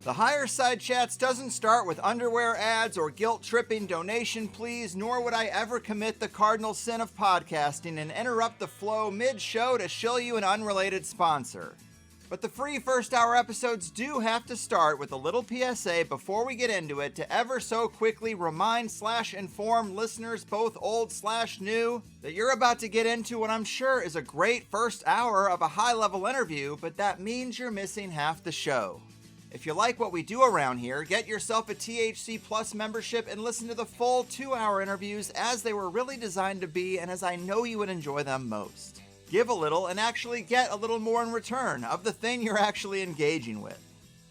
The Higher Side Chats doesn't start with underwear ads or guilt-tripping donation pleas, nor would I ever commit the cardinal sin of podcasting and interrupt the flow mid-show to shill you an unrelated sponsor. But the free first hour episodes do have to start with a little PSA before we get into it to ever so quickly remind/inform listeners, both old/new, that you're about to get into what I'm sure is a great first hour of a high-level interview, but that means you're missing half the show. If you like what we do around here, get yourself a THC Plus membership and listen to the full 2-hour interviews as they were really designed to be and as I know you would enjoy them most. Give a little and actually get a little more in return of the thing you're actually engaging with.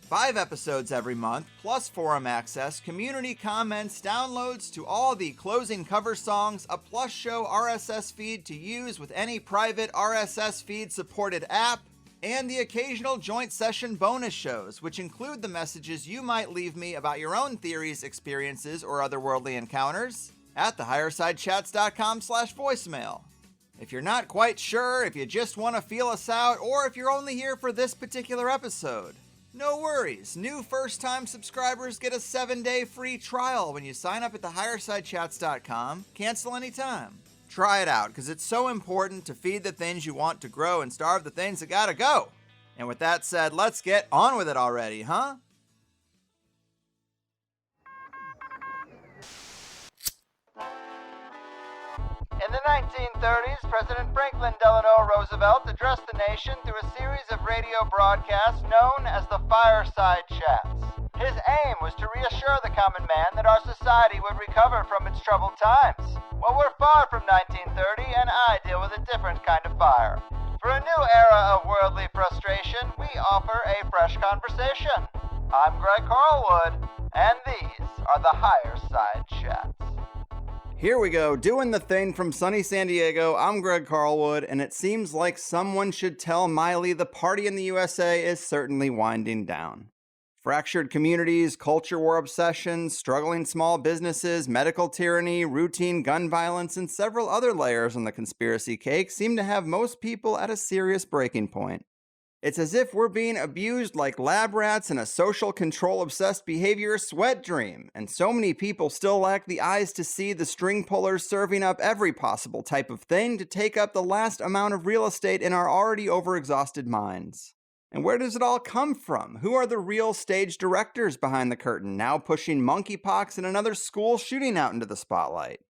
5 episodes every month, plus forum access, community comments, downloads to all the closing cover songs, a plus show RSS feed to use with any private RSS feed supported app, and the occasional joint session bonus shows, which include the messages you might leave me about your own theories, experiences, or otherworldly encounters at thehighersidechats.com/voicemail. If you're not quite sure, if you just want to feel us out, or if you're only here for this particular episode, no worries. New first-time subscribers get a 7-day free trial when you sign up at thehighersidechats.com. Cancel anytime. Try it out, because it's so important to feed the things you want to grow and starve the things that gotta go. And with that said, let's get on with it already, huh? In the 1930s, President Franklin Delano Roosevelt addressed the nation through a series of radio broadcasts known as the Fireside Chats. His aim was to reassure the common man that our society would recover from its troubled times. Well, we're far from 1930, and I deal with a different kind of fire. For a new era of worldly frustration, we offer a fresh conversation. I'm Greg Carlwood, and these are the Higher Side Chats. Here we go, doing the thing from sunny San Diego. I'm Greg Carlwood, and it seems like someone should tell Miley the party in the USA is certainly winding down. Fractured communities, culture war obsessions, struggling small businesses, medical tyranny, routine gun violence, and several other layers on the conspiracy cake seem to have most people at a serious breaking point. It's as if we're being abused like lab rats in a social control-obsessed behavior sweat dream, and so many people still lack the eyes to see the string pullers serving up every possible type of thing to take up the last amount of real estate in our already overexhausted minds. And where does it all come from? Who are the real stage directors behind the curtain, now pushing monkeypox and another school shooting out into the spotlight?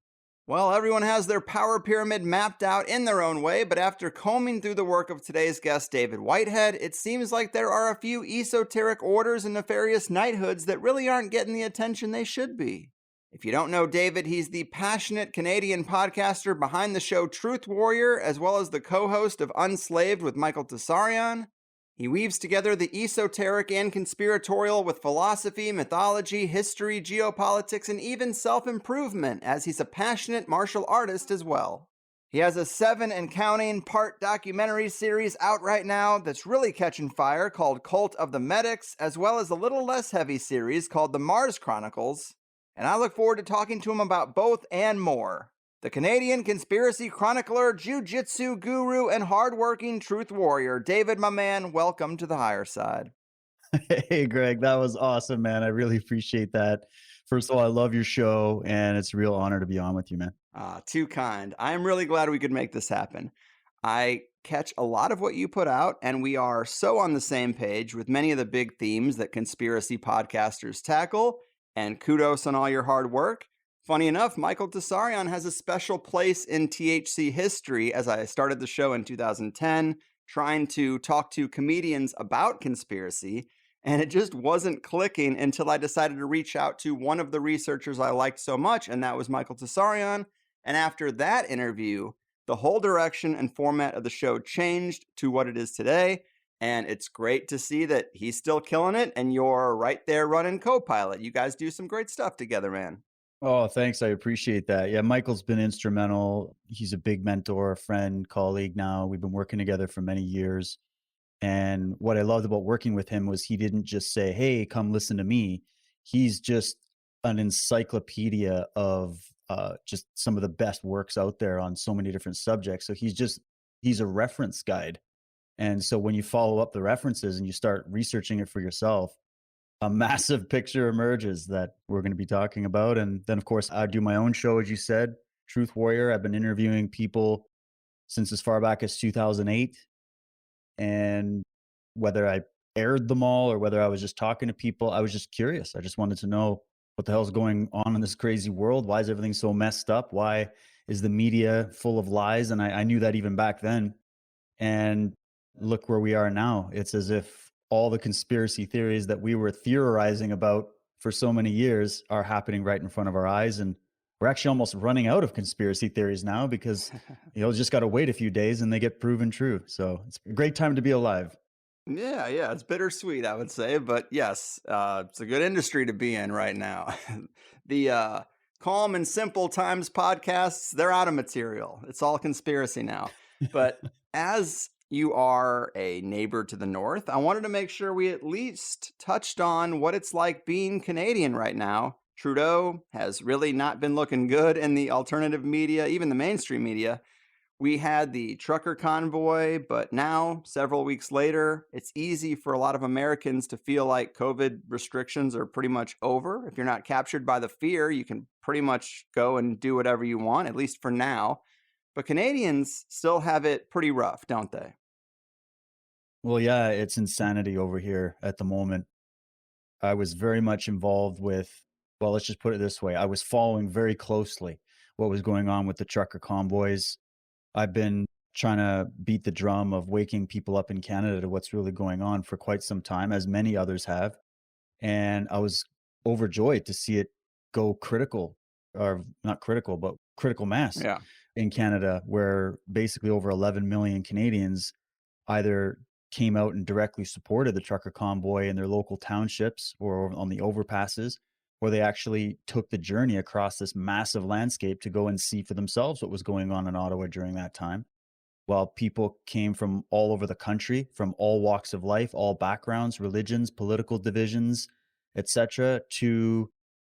Well, everyone has their power pyramid mapped out in their own way, but after combing through the work of today's guest, David Whitehead, it seems like there are a few esoteric orders and nefarious knighthoods that really aren't getting the attention they should be. If you don't know David, he's the passionate Canadian podcaster behind the show Truth Warrior, as well as the co-host of Unslaved with Michael Tsarion. He weaves together the esoteric and conspiratorial with philosophy, mythology, history, geopolitics, and even self-improvement, as he's a passionate martial artist as well. He has a 7 and counting part documentary series out right now that's really catching fire called Cult of the Medics, as well as a little less heavy series called The Mars Chronicles, and I look forward to talking to him about both and more. The Canadian conspiracy chronicler, jiu-jitsu guru, and hardworking truth warrior, David, my man, welcome to the Higher Side. Hey, Greg, that was awesome, man. I really appreciate that. First of all, I love your show, and it's a real honor to be on with you, man. Too kind. I'm really glad we could make this happen. I catch a lot of what you put out, and we are so on the same page with many of the big themes that conspiracy podcasters tackle, and kudos on all your hard work. Funny enough, Michael Tsarion has a special place in THC history, as I started the show in 2010, trying to talk to comedians about conspiracy, and it just wasn't clicking until I decided to reach out to one of the researchers I liked so much, and that was Michael Tsarion. And after that interview, the whole direction and format of the show changed to what it is today, and it's great to see that he's still killing it, and you're right there running co-pilot. You guys do some great stuff together, man. Oh, thanks. I appreciate that. Yeah, Michael's been instrumental. He's a big mentor, friend, colleague now. We've been working together for many years. And what I loved about working with him was he didn't just say, hey, come listen to me. He's just an encyclopedia of just some of the best works out there on so many different subjects. So he's a reference guide. And so when you follow up the references and you start researching it for yourself, a massive picture emerges that we're going to be talking about. And then, of course, I do my own show, as you said, Truth Warrior. I've been interviewing people since as far back as 2008. And whether I aired them all or whether I was just talking to people, I was just curious. I just wanted to know what the hell's going on in this crazy world. Why is everything so messed up? Why is the media full of lies? And I knew that even back then. And look where we are now. It's as if all the conspiracy theories that we were theorizing about for so many years are happening right in front of our eyes. And we're actually almost running out of conspiracy theories now because, just got to wait a few days and they get proven true. So it's a great time to be alive. Yeah, yeah, it's bittersweet, I would say, but yes, it's a good industry to be in right now. The Calm and Simple Times podcasts, they're out of material. It's all conspiracy now. But as you are a neighbor to the north, I wanted to make sure we at least touched on what it's like being Canadian right now. Trudeau has really not been looking good in the alternative media, even the mainstream media. We had the trucker convoy, but now, several weeks later, it's easy for a lot of Americans to feel like COVID restrictions are pretty much over. If you're not captured by the fear, you can pretty much go and do whatever you want, at least for now. But Canadians still have it pretty rough, don't they? Well, yeah, it's insanity over here at the moment. I was very much involved with, well, let's just put it this way. I was following very closely what was going on with the trucker convoys. I've been trying to beat the drum of waking people up in Canada to what's really going on for quite some time, as many others have. And I was overjoyed to see it go critical, or not critical, but critical mass Yeah. in Canada, where basically over 11 million Canadians either came out and directly supported the trucker convoy in their local townships or on the overpasses, or they actually took the journey across this massive landscape to go and see for themselves what was going on in Ottawa during that time. While people came from all over the country, from all walks of life, all backgrounds, religions, political divisions, etc., to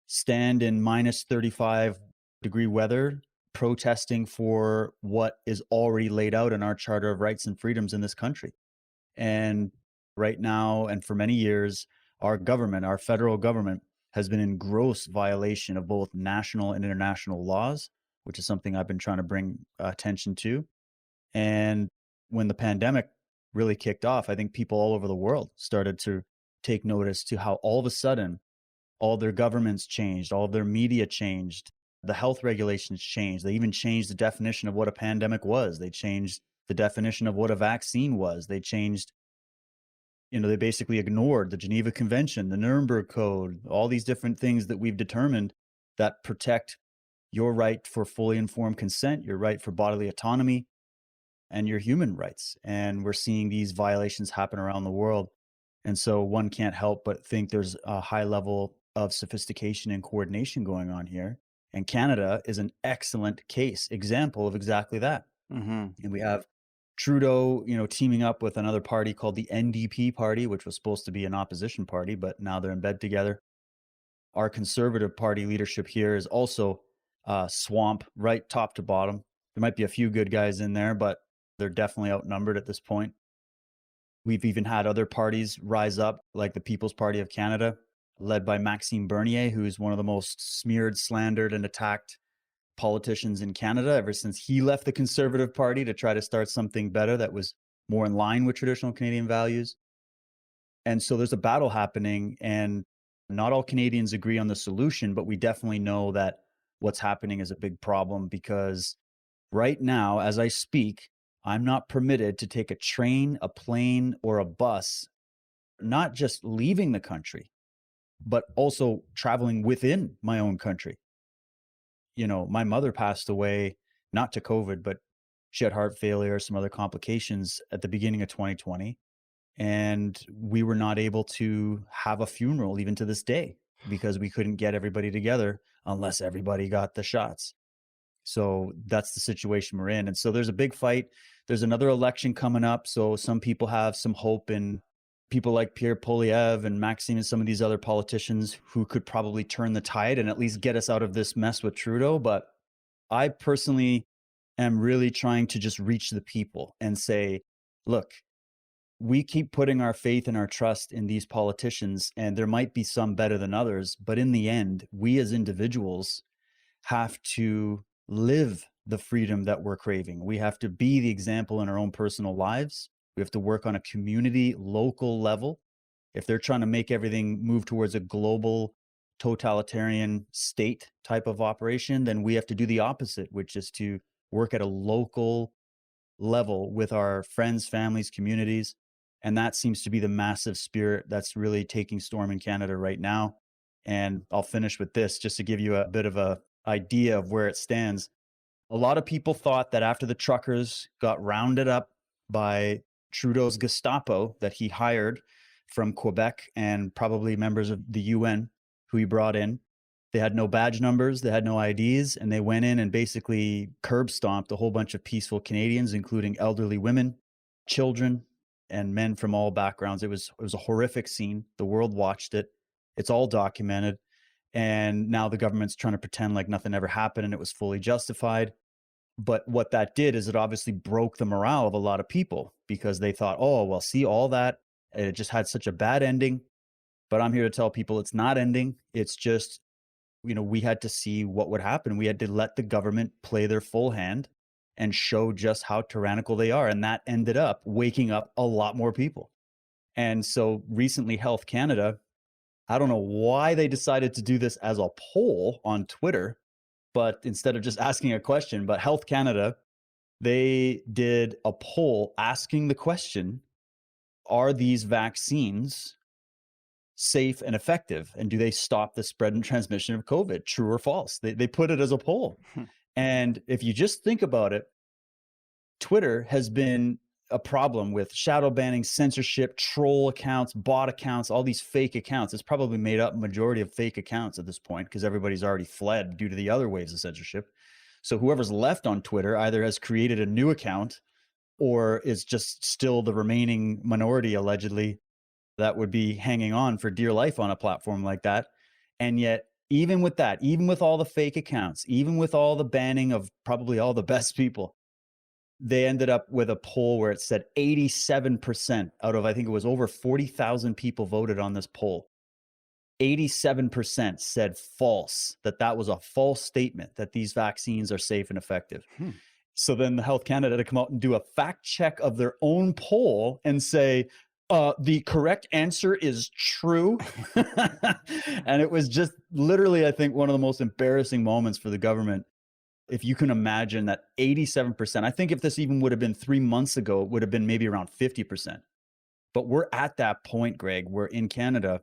stand in minus 35-degree weather protesting for what is already laid out in our Charter of Rights and Freedoms in this country. And right now, and for many years, our government, our federal government, has been in gross violation of both national and international laws, which is something I've been trying to bring attention to. And when the pandemic really kicked off, I think people all over the world started to take notice to how all of a sudden all their governments changed, all of their media changed, the health regulations changed. They even changed the definition of what a pandemic was. They changed the definition of what a vaccine was. They changed, they basically ignored the Geneva Convention, the Nuremberg Code, all these different things that we've determined that protect your right for fully informed consent, your right for bodily autonomy, and your human rights. And we're seeing these violations happen around the world. And so one can't help but think there's a high level of sophistication and coordination going on here. And Canada is an excellent example of exactly that. Hmm. And we have Trudeau, teaming up with another party called the NDP party, which was supposed to be an opposition party, but now they're in bed together. Our Conservative Party leadership here is also swamp right top to bottom. There might be a few good guys in there, but they're definitely outnumbered at this point. We've even had other parties rise up, like the People's Party of Canada, led by Maxime Bernier, who is one of the most smeared, slandered, and attacked politicians in Canada ever since he left the Conservative Party to try to start something better that was more in line with traditional Canadian values. And so there's a battle happening, and not all Canadians agree on the solution, but we definitely know that what's happening is a big problem because right now, as I speak, I'm not permitted to take a train, a plane, or a bus, not just leaving the country, but also traveling within my own country. My mother passed away, not to COVID, but she had heart failure, some other complications at the beginning of 2020. And we were not able to have a funeral even to this day because we couldn't get everybody together unless everybody got the shots. So that's the situation we're in. And so there's a big fight. There's another election coming up. So some people have some hope in people like Pierre Poilievre and Maxime and some of these other politicians who could probably turn the tide and at least get us out of this mess with Trudeau. But I personally am really trying to just reach the people and say, look, we keep putting our faith and our trust in these politicians, and there might be some better than others, but in the end, we as individuals have to live the freedom that we're craving. We have to be the example in our own personal lives. We have to work on a community, local level. If they're trying to make everything move towards a global totalitarian state type of operation, then we have to do the opposite, which is to work at a local level with our friends, families, communities. And that seems to be the massive spirit that's really taking storm in Canada right now. And I'll finish with this just to give you a bit of a idea of where it stands. A lot of people thought that after the truckers got rounded up by Trudeau's Gestapo that he hired from Quebec and probably members of the UN who he brought in, they had no badge numbers, they had no IDs, and they went in and basically curb stomped a whole bunch of peaceful Canadians, including elderly women, children, and men from all backgrounds. It was a horrific scene. The world watched it. It's all documented. And now the government's trying to pretend like nothing ever happened and it was fully justified. But what that did is it obviously broke the morale of a lot of people because they thought, oh, well, see all that. It just had such a bad ending. But I'm here to tell people it's not ending. It's just, we had to see what would happen. We had to let the government play their full hand and show just how tyrannical they are. And that ended up waking up a lot more people. And so recently, Health Canada, I don't know why they decided to do this as a poll on Twitter, but instead of just asking a question, but Health Canada, they did a poll asking the question, are these vaccines safe and effective? And do they stop the spread and transmission of COVID? True or false? They put it as a poll. And if you just think about it, Twitter has been a problem with shadow banning, censorship, troll accounts, bot accounts, all these fake accounts. It's probably made up majority of fake accounts at this point because everybody's already fled due to the other waves of censorship. So whoever's left on Twitter either has created a new account or is just still the remaining minority, allegedly, that would be hanging on for dear life on a platform like that. And yet, even with that, even with all the fake accounts, even with all the banning of probably all the best people, they ended up with a poll where it said 87% out of, I think it was over 40,000 people voted on this poll. 87% said false, that was a false statement, that these vaccines are safe and effective. So then the Health Canada had to come out and do a fact check of their own poll and say, the correct answer is true. And it was just literally, I think, one of the most embarrassing moments for the government. If you can imagine that 87%, I think if this even would have been 3 months ago, it would have been maybe around 50%. But we're at that point, Greg, where in Canada,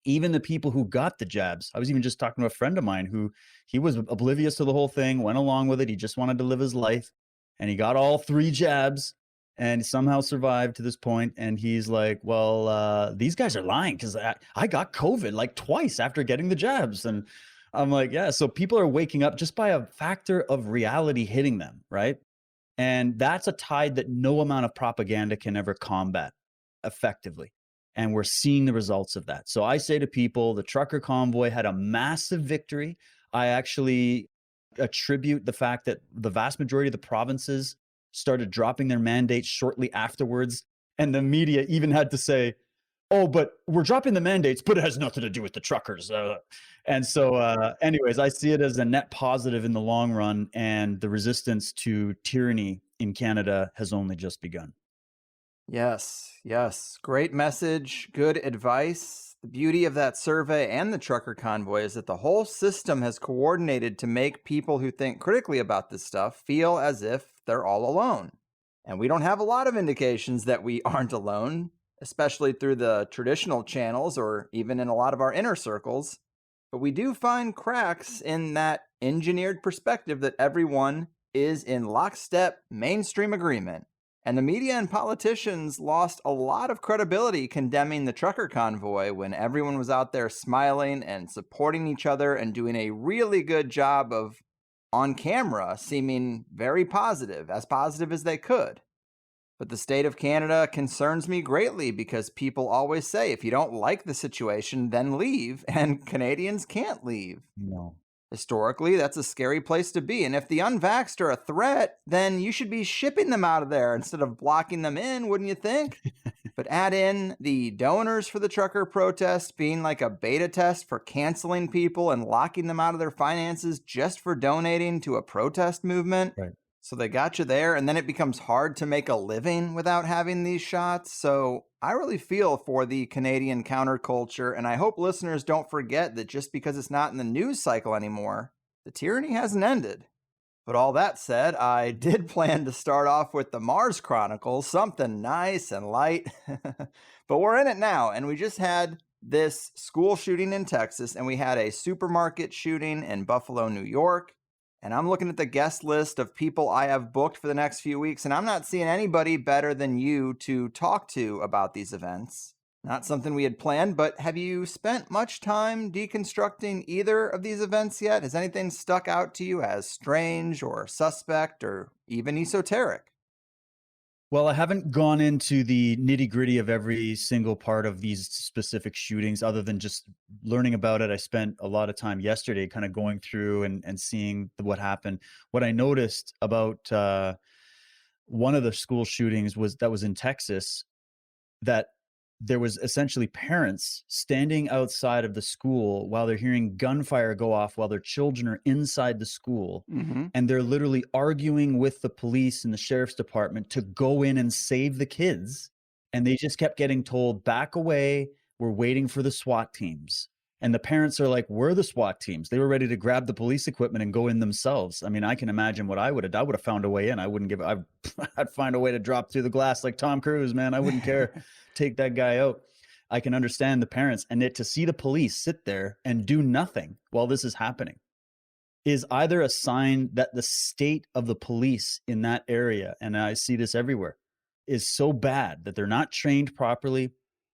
even the people who got the jabs, I was even just talking to a friend of mine who he was oblivious to the whole thing, went along with it. He just wanted to live his life and he got all 3 jabs and somehow survived to this point. And he's like, well, these guys are lying because I got COVID like twice after getting the jabs. And I'm like, yeah, so people are waking up just by a factor of reality hitting them, right? And that's a tide that no amount of propaganda can ever combat effectively. And we're seeing the results of that. So I say to people, the trucker convoy had a massive victory. I actually attribute the fact that the vast majority of the provinces started dropping their mandates shortly afterwards. And the media even had to say, oh, but we're dropping the mandates, but it has nothing to do with the truckers. And so anyways, I see it as a net positive in the long run. And the resistance to tyranny in Canada has only just begun. Yes. Great message. Good advice. The beauty of that survey and the trucker convoy is that the whole system has coordinated to make people who think critically about this stuff feel as if they're all alone. And we don't have a lot of indications that we aren't alone, especially through the traditional channels or even in a lot of our inner circles. But we do find cracks in that engineered perspective that everyone is in lockstep mainstream agreement. And the media and politicians lost a lot of credibility condemning the trucker convoy when everyone was out there smiling and supporting each other and doing a really good job of, on camera, seeming very positive as they could. But the state of Canada concerns me greatly because people always say, if you don't like the situation, then leave, and Canadians can't leave. No. Historically, that's a scary place to be. And if the unvaxxed are a threat, then you should be shipping them out of there instead of blocking them in, wouldn't you think? But add in the donors for the trucker protest being like a beta test for canceling people and locking them out of their finances just for donating to a protest movement. Right. So they got you there, and then it becomes hard to make a living without having these shots. So I really feel for the Canadian counterculture, and I hope listeners don't forget that just because it's not in the news cycle anymore, the tyranny hasn't ended. But all that said, I did plan to start off with the Mars Chronicles, something nice and light. But we're in it now, and we just had this school shooting in Texas, and we had a supermarket shooting in Buffalo, New York. And I'm looking at the guest list of people I have booked for the next few weeks, and I'm not seeing anybody better than you to talk to about these events. Not something we had planned, but have you spent much time deconstructing either of these events yet? Has anything stuck out to you as strange or suspect or even esoteric? Well, I haven't gone into the nitty gritty of every single part of these specific shootings other than just learning about it. I spent a lot of time yesterday kind of going through and seeing what happened. What I noticed about one of the school shootings was in Texas, that there was essentially parents standing outside of the school while they're hearing gunfire go off while their children are inside the school. Mm-hmm. And they're literally arguing with the police and the sheriff's department to go in and save the kids. And they just kept getting told, back away. We're waiting for the SWAT teams. And the parents are like, we're the SWAT teams. They were ready to grab the police equipment and go in themselves. I mean, I can imagine what I would have done. I would have found a way in. I'd find a way to drop through the glass like Tom Cruise, man. I wouldn't care. Take that guy out. I can understand the parents, and to see the police sit there and do nothing while this is happening is either a sign that the state of the police in that area, and I see this everywhere, is so bad that they're not trained properly.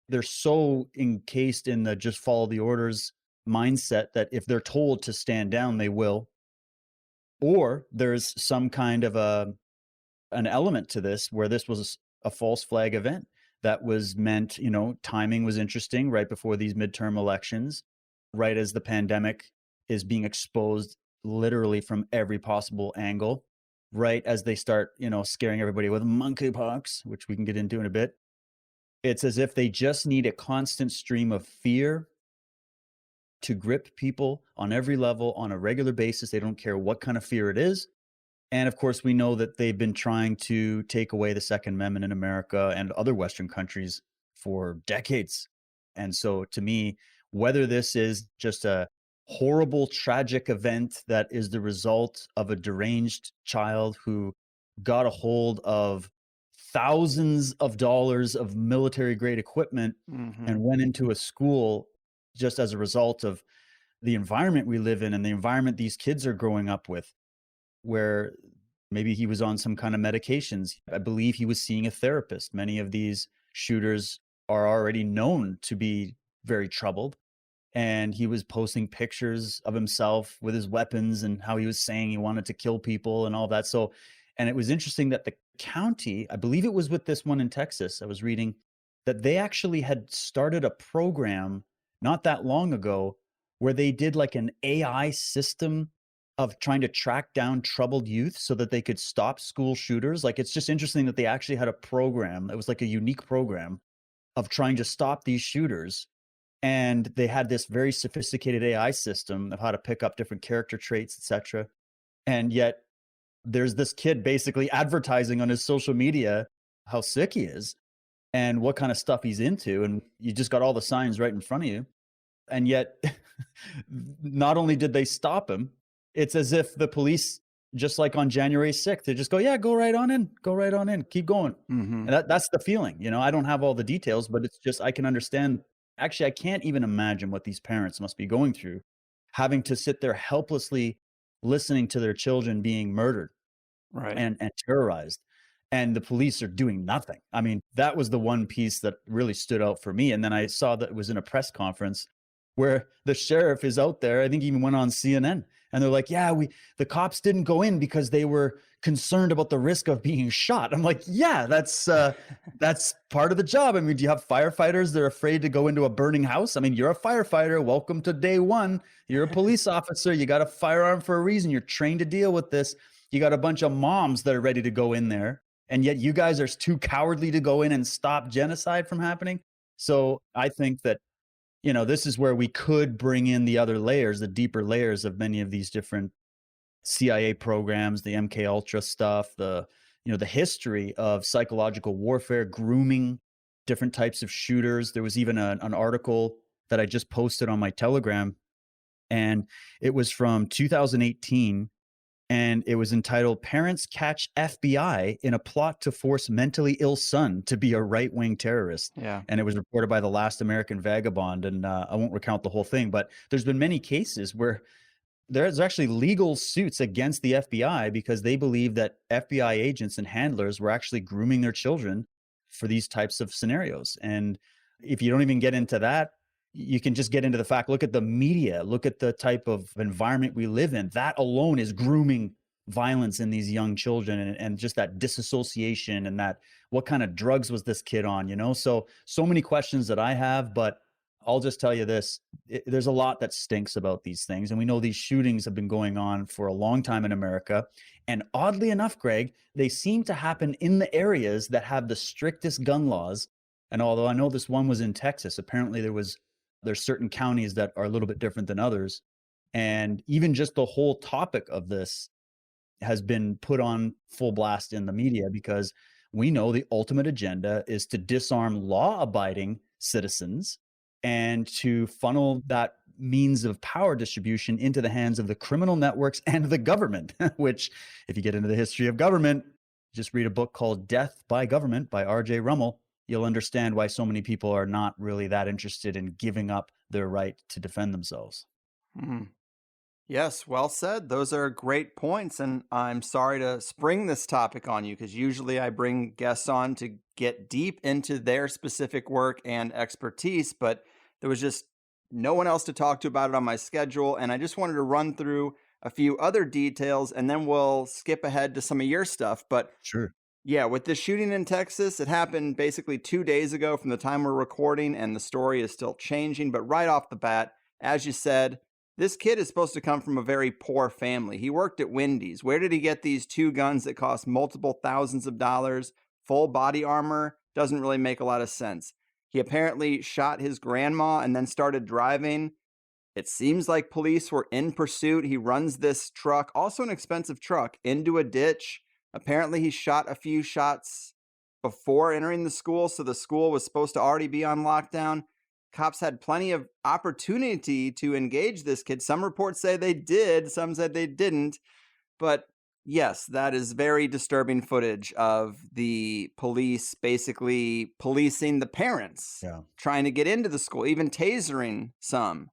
They're so encased in the just follow the orders mindset that if they're told to stand down, they will. Or there's some kind of an element to this where this was a false flag event that was meant, timing was interesting right before these midterm elections, right as the pandemic is being exposed literally from every possible angle, right as they start, scaring everybody with monkeypox, which we can get into in a bit. It's as if they just need a constant stream of fear to grip people on every level on a regular basis. They don't care what kind of fear it is. And of course, we know that they've been trying to take away the Second Amendment in America and other Western countries for decades. And so to me, whether this is just a horrible, tragic event that is the result of a deranged child who got a hold of thousands of dollars of military grade equipment Mm-hmm. and went into a school just as a result of the environment we live in and the environment these kids are growing up with, where maybe he was on some kind of medications. I believe he was seeing a therapist. Many of these shooters are already known to be very troubled. And he was posting pictures of himself with his weapons and how he was saying he wanted to kill people and all that. So, and it was interesting that the county, I believe it was with this one in Texas, I was reading that they actually had started a program not that long ago where they did like an AI system of trying to track down troubled youth so that they could stop school shooters. Like, it's just interesting that they actually had a program. It was like a unique program of trying to stop these shooters. And they had this very sophisticated AI system of how to pick up different character traits, etc. And yet there's this kid basically advertising on his social media how sick he is and what kind of stuff he's into. And you just got all the signs right in front of you. And yet not only did they stop him, it's as if the police, just like on January 6th, they just go, yeah, go right on in, keep going. Mm-hmm. And that's the feeling. I don't have all the details, but it's just, I can understand. Actually, I can't even imagine what these parents must be going through, having to sit there helplessly listening to their children being murdered Right. and terrorized. And the police are doing nothing. I mean, that was the one piece that really stood out for me. And then I saw that it was in a press conference where the sheriff is out there. I think he even went on CNN And they're like, yeah, the cops didn't go in because they were concerned about the risk of being shot. I'm like, yeah, that's part of the job. I mean, do you have firefighters that are afraid to go into a burning house? I mean, you're a firefighter. Welcome to day one. You're a police officer. You got a firearm for a reason. You're trained to deal with this. You got a bunch of moms that are ready to go in there. And yet you guys are too cowardly to go in and stop genocide from happening. So I think that, this is where we could bring in the other layers, the deeper layers of many of these different CIA programs, the MK Ultra stuff, the history of psychological warfare, grooming different types of shooters. There was even an article that I just posted on my Telegram, and it was from 2018, and it was entitled "Parents Catch FBI in a Plot to Force Mentally Ill Son to Be a Right-Wing Terrorist." Yeah. And it was reported by the Last American Vagabond. And I won't recount the whole thing, but there's been many cases where there's actually legal suits against the FBI because they believe that FBI agents and handlers were actually grooming their children for these types of scenarios. And if you don't even get into that, you can just get into the fact, look at the media, look at the type of environment we live in. That alone is grooming violence in these young children, and just that disassociation, and that what kind of drugs was this kid on, So many questions that I have, but I'll just tell you this. There's a lot that stinks about these things. And we know these shootings have been going on for a long time in America. And oddly enough, Greg, they seem to happen in the areas that have the strictest gun laws. And although I know this one was in Texas, apparently there's certain counties that are a little bit different than others. And even just the whole topic of this has been put on full blast in the media, because we know the ultimate agenda is to disarm law-abiding citizens and to funnel that means of power distribution into the hands of the criminal networks and the government, which, if you get into the history of government, just read a book called Death by Government by R.J. Rummel. You'll understand why so many people are not really that interested in giving up their right to defend themselves. Yes, well said. Those are great points. And I'm sorry to spring this topic on you, because usually I bring guests on to get deep into their specific work and expertise, but there was just no one else to talk to about it on my schedule. And I just wanted to run through a few other details, and then we'll skip ahead to some of your stuff. But Sure. yeah, with this shooting in Texas, it happened basically 2 days ago from the time we're recording, and the story is still changing. But right off the bat, as you said, this kid is supposed to come from a very poor family. He worked at Wendy's. Where did he get these 2 guns that cost multiple thousands of dollars? Full body armor? Doesn't really make a lot of sense. He apparently shot his grandma and then started driving. It seems like police were in pursuit. He runs this truck, also an expensive truck, into a ditch. Apparently, he shot a few shots before entering the school, so the school was supposed to already be on lockdown. Cops had plenty of opportunity to engage this kid. Some reports say they did, some said they didn't. But yes, that is very disturbing footage of the police basically policing the parents, trying to get into the school, even tasering some.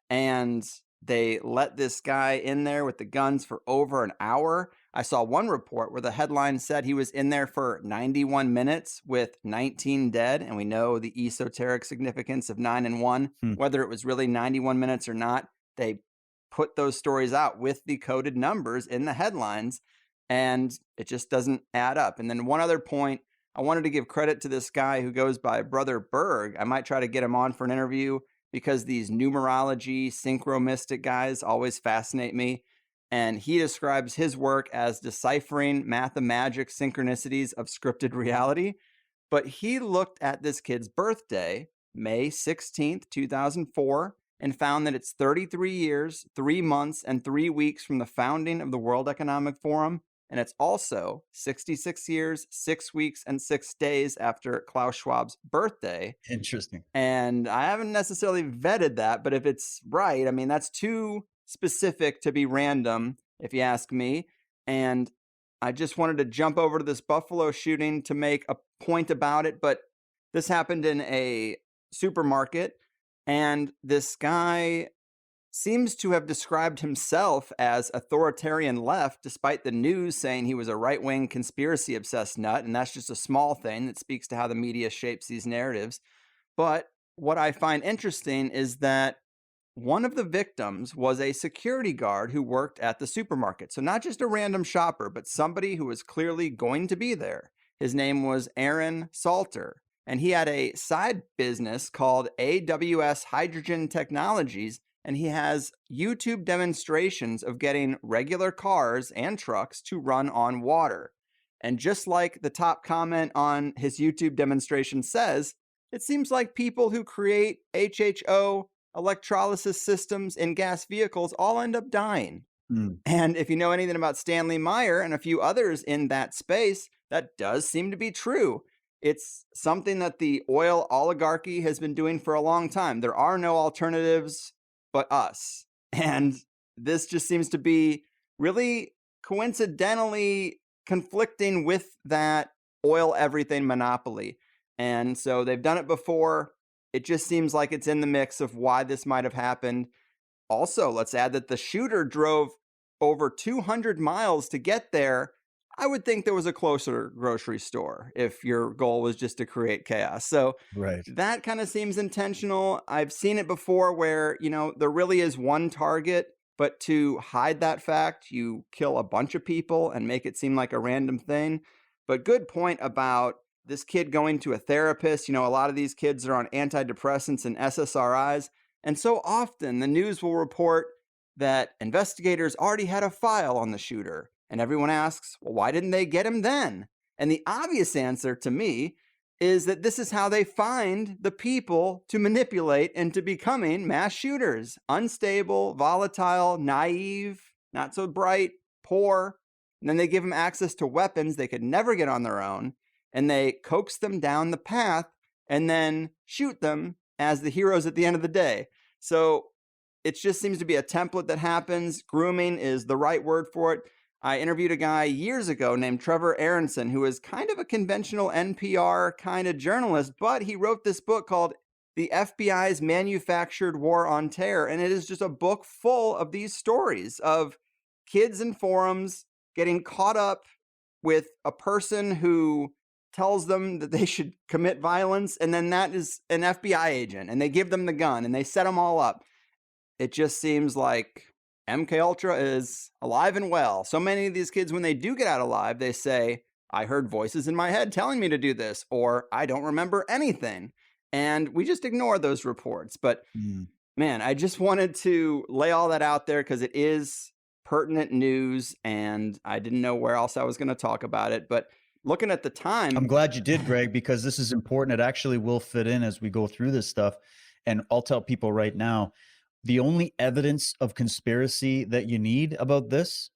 And they let this guy in there with the guns for over an hour. I saw one report where the headline said he was in there for 91 minutes with 19 dead. And we know the esoteric significance of 9 and 1. Whether it was really 91 minutes or not, they put those stories out with the coded numbers in the headlines, and it just doesn't add up. And then one other point, I wanted to give credit to this guy who goes by Brother Berg. I might try to get him on for an interview, because these numerology, synchromystic guys always fascinate me. And he describes his work as deciphering mathemagic synchronicities of scripted reality. But he looked at this kid's birthday, May 16th, 2004, and found that it's 33 years, 3 months, and 3 weeks from the founding of the World Economic Forum. And it's also 66 years, 6 weeks, and 6 days after Klaus Schwab's birthday. Interesting. And I haven't necessarily vetted that, but if it's right, I mean, that's too specific to be random, if you ask me. And I just wanted to jump over to this Buffalo shooting to make a point about it. But this happened in a supermarket, and this guy seems to have described himself as authoritarian left, despite the news saying he was a right-wing conspiracy-obsessed nut, and that's just a small thing that speaks to how the media shapes these narratives. But what I find interesting is that one of the victims was a security guard who worked at the supermarket. So not just a random shopper, but somebody who was clearly going to be there. His name was Aaron Salter, and he had a side business called AWS Hydrogen Technologies, and he has YouTube demonstrations of getting regular cars and trucks to run on water. And just like the top comment on his YouTube demonstration says, it seems like people who create HHO electrolysis systems in gas vehicles all end up dying. Mm. And if you know anything about Stanley Meyer and a few others in that space, that does seem to be true. It's something that the oil oligarchy has been doing for a long time. There are no alternatives but us. And this just seems to be really coincidentally conflicting with that oil everything monopoly. And so they've done it before. It just seems like it's in the mix of why this might have happened. Also, let's add that the shooter drove over 200 miles to get there. I would think there was a closer grocery store if your goal was just to create chaos. So Right. that kind of seems intentional. I've seen it before where, there really is one target, but to hide that fact, you kill a bunch of people and make it seem like a random thing. But good point about this kid going to a therapist. A lot of these kids are on antidepressants and SSRIs. And so often the news will report that investigators already had a file on the shooter. And everyone asks, well, why didn't they get him then? And the obvious answer to me is that this is how they find the people to manipulate into becoming mass shooters. Unstable, volatile, naive, not so bright, poor. And then they give them access to weapons they could never get on their own. And they coax them down the path and then shoot them as the heroes at the end of the day. So it just seems to be a template that happens. Grooming is the right word for it. I interviewed a guy years ago named Trevor Aronson, who is kind of a conventional NPR kind of journalist, but he wrote this book called The FBI's Manufactured War on Terror. And it is just a book full of these stories of kids in forums getting caught up with a person who tells them that they should commit violence, and then that is an FBI agent, and they give them the gun, and they set them all up. It just seems like MK Ultra is alive and well. So many of these kids, when they do get out alive, they say, I heard voices in my head telling me to do this, or I don't remember anything. And we just ignore those reports. But man, I just wanted to lay all that out there because it is pertinent news, and I didn't know where else I was going to talk about it. But looking at the time, I'm glad you did, Greg, because this is important. It actually will fit in as we go through this stuff. And I'll tell people right now, the only evidence of conspiracy that you need about this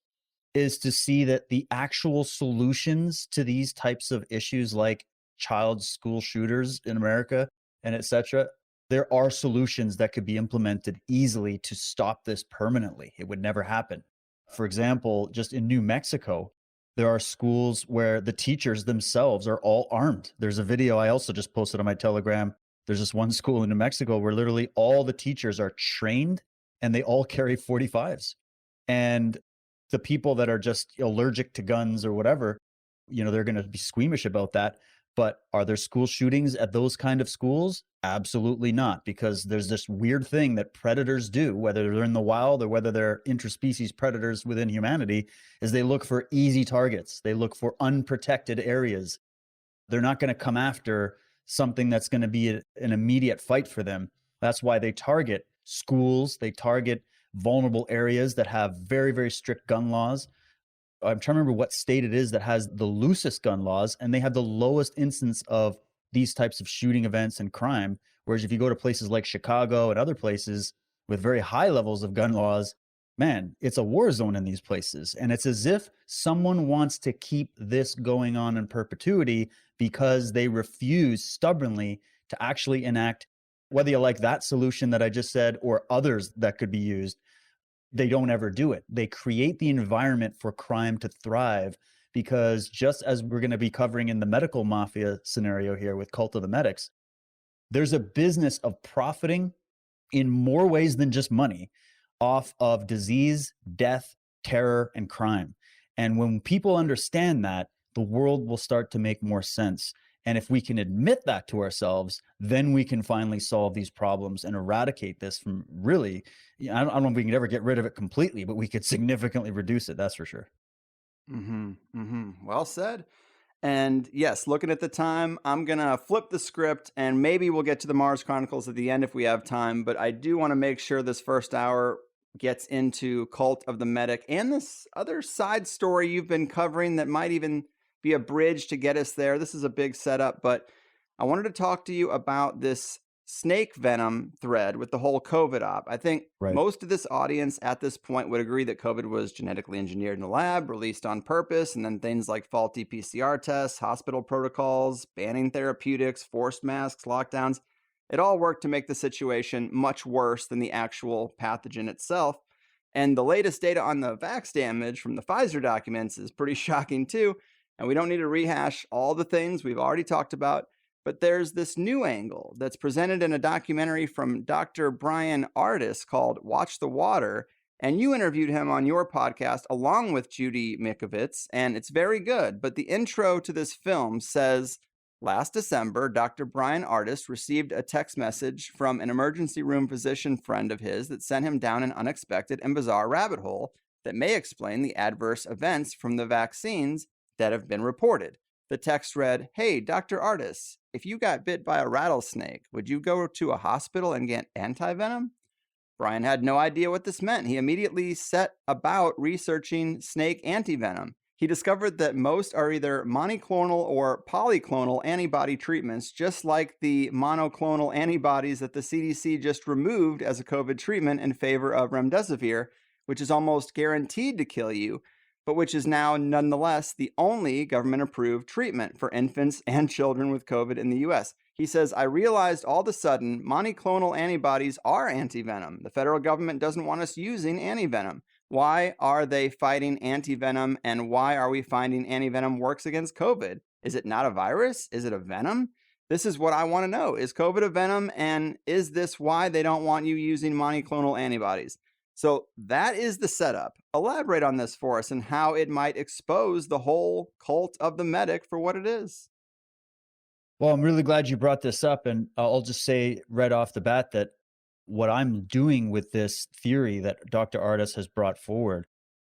is to see that the actual solutions to these types of issues, like child school shooters in America and etc., there are solutions that could be implemented easily to stop this permanently. It would never happen. For example, just in New Mexico, there are schools where the teachers themselves are all armed. There's a video I also just posted on my Telegram. There's this one school in New Mexico where literally all the teachers are trained and they all carry 45s. And the people that are just allergic to guns or whatever, they're going to be squeamish about that. But are there school shootings at those kind of schools? Absolutely not, because there's this weird thing that predators do, whether they're in the wild or whether they're interspecies predators within humanity, is they look for easy targets. They look for unprotected areas. They're not going to come after something that's going to be an immediate fight for them. That's why they target schools. They target vulnerable areas that have very, very strict gun laws. I'm trying to remember what state it is that has the loosest gun laws, and they have the lowest instance of these types of shooting events and crime. Whereas if you go to places like Chicago and other places with very high levels of gun laws, man, it's a war zone in these places. And it's as if someone wants to keep this going on in perpetuity because they refuse stubbornly to actually enact, whether you like that solution that I just said or others that could be used. They don't ever do it. They create the environment for crime to thrive, because just as we're going to be covering in the medical mafia scenario here with Cult of the Medics, there's a business of profiting in more ways than just money off of disease, death, terror, and crime. And when people understand that, the world will start to make more sense. And if we can admit that to ourselves, then we can finally solve these problems and eradicate this from really, I don't know if we can ever get rid of it completely, but we could significantly reduce it. That's for sure. Well said. And yes, looking at the time, I'm going to flip the script and maybe we'll get to the Mars Chronicles at the end if we have time. But I do want to make sure this first hour gets into Cult of the Medic and this other side story you've been covering that might even be a bridge to get us there. This is a big setup, but I wanted to talk to you about this snake venom thread with the whole COVID op. I think most of this audience at this point would agree that COVID was genetically engineered in the lab, released on purpose, and then things like faulty PCR tests, hospital protocols, banning therapeutics, forced masks, lockdowns, it all worked to make the situation much worse than the actual pathogen itself. And the latest data on the vax damage from the Pfizer documents is pretty shocking too. And we don't need to rehash all the things we've already talked about. But there's this new angle that's presented in a documentary from Dr. Brian Ardis called Watch the Water. And you interviewed him on your podcast along with Judy Mikovits, and it's very good. But the intro to this film says, last December, Dr. Brian Ardis received a text message from an emergency room physician friend of his that sent him down an unexpected and bizarre rabbit hole that may explain the adverse events from the vaccines that have been reported. The text read, "Hey, Dr. Ardis, if you got bit by a rattlesnake, would you go to a hospital and get anti-venom?" Brian had no idea what this meant. He immediately set about researching snake antivenom. He discovered that most are either monoclonal or polyclonal antibody treatments, just like the monoclonal antibodies that the CDC just removed as a COVID treatment in favor of remdesivir, which is almost guaranteed to kill you, but which is now nonetheless the only government-approved treatment for infants and children with COVID in the US. He says, "I realized all of a sudden monoclonal antibodies are antivenom. The federal government doesn't want us using antivenom. Why are they fighting antivenom, and why are we finding antivenom works against COVID? Is it not a virus? Is it a venom? This is what I want to know. Is COVID a venom, and is this why they don't want you using monoclonal antibodies?" So that is the setup. Elaborate on this for us and how it might expose the whole cult of the medic for what it is. Well, I'm really glad you brought this up. And I'll just say right off the bat that what I'm doing with this theory that Dr. Ardis has brought forward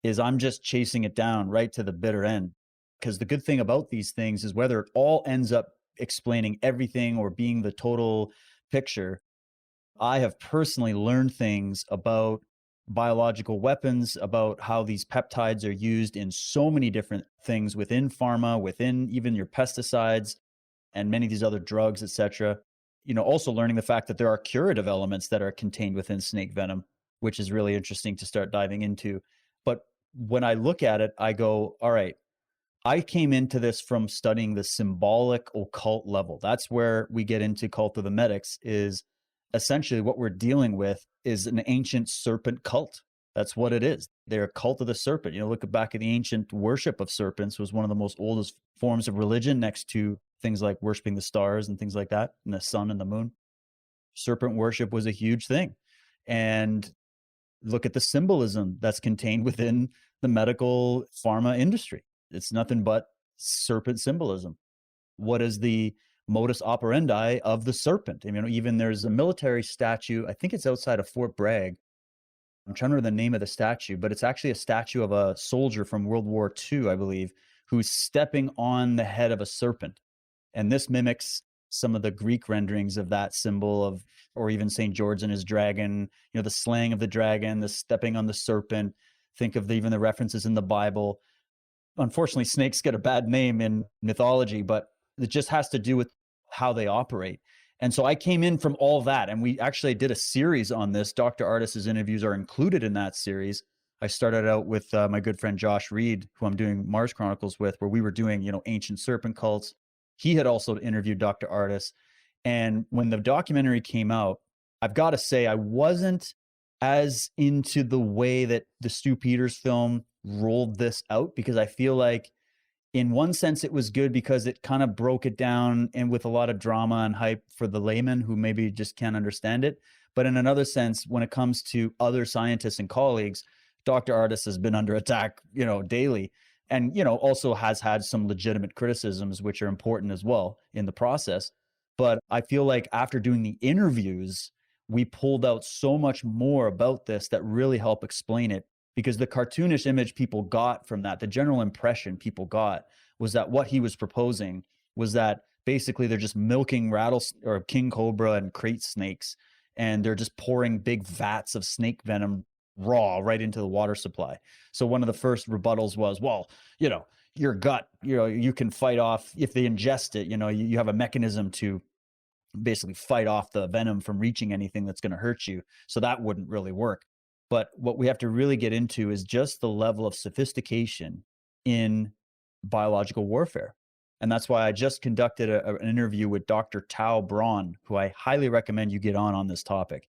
is I'm just chasing it down right to the bitter end. Because the good thing about these things is whether it all ends up explaining everything or being the total picture, I have personally learned things about biological weapons, about how these peptides are used in so many different things within pharma, within even your pesticides and many of these other drugs, etc. Also learning the fact that there are curative elements that are contained within snake venom, which is really interesting to start diving into. But when I look at it, I go, all right, I came into this from studying the symbolic occult level. That's where we get into Cult of the Medics. Is essentially what we're dealing with is an ancient serpent cult. That's what it is. They're a cult of the serpent. Look back at the ancient worship of serpents was one of the most oldest forms of religion next to things like worshiping the stars and things like that, and the sun and the moon. Serpent worship was a huge thing. And look at the symbolism that's contained within the medical pharma industry. It's nothing but serpent symbolism. What is the modus operandi of the serpent? Even there's a military statue, I think it's outside of Fort Bragg. I'm trying to remember the name of the statue, but it's actually a statue of a soldier from World War II, I believe, who's stepping on the head of a serpent. And this mimics some of the Greek renderings of that symbol or even St. George and his dragon, the slaying of the dragon, the stepping on the serpent. Think of even the references in the Bible. Unfortunately, snakes get a bad name in mythology, but it just has to do with how they operate. And so I came in from all that, and we actually did a series on this. Dr. Ardis's interviews are included in that series. I started out with my good friend Josh Reed, who I'm doing Mars Chronicles with, where we were doing, ancient serpent cults. He had also interviewed Dr. Ardis. And when the documentary came out, I've got to say, I wasn't as into the way that the Stu Peters film rolled this out, because I feel like in one sense it was good because it kind of broke it down and with a lot of drama and hype for the layman who maybe just can't understand it. But in another sense, when it comes to other scientists and colleagues, Dr. Ardis has been under attack, daily. and, you know, also has had some legitimate criticisms, which are important as well in the process. But I feel like after doing the interviews, we pulled out so much more about this that really helped explain it, because the cartoonish image people got from that, the general impression people got was that what he was proposing was that basically they're just milking or king cobra and crate snakes, and they're just pouring big vats of snake venom raw right into the water supply. So one of the first rebuttals was, well, you know, your gut, you know, you can fight off if they ingest it, you know, you have a mechanism to basically fight off the venom from reaching anything that's going to hurt you. So that wouldn't really work. But what we have to really get into is just the level of sophistication in biological warfare. And that's why I just conducted an interview with Dr. Tao Braun, who I highly recommend you get on this topic.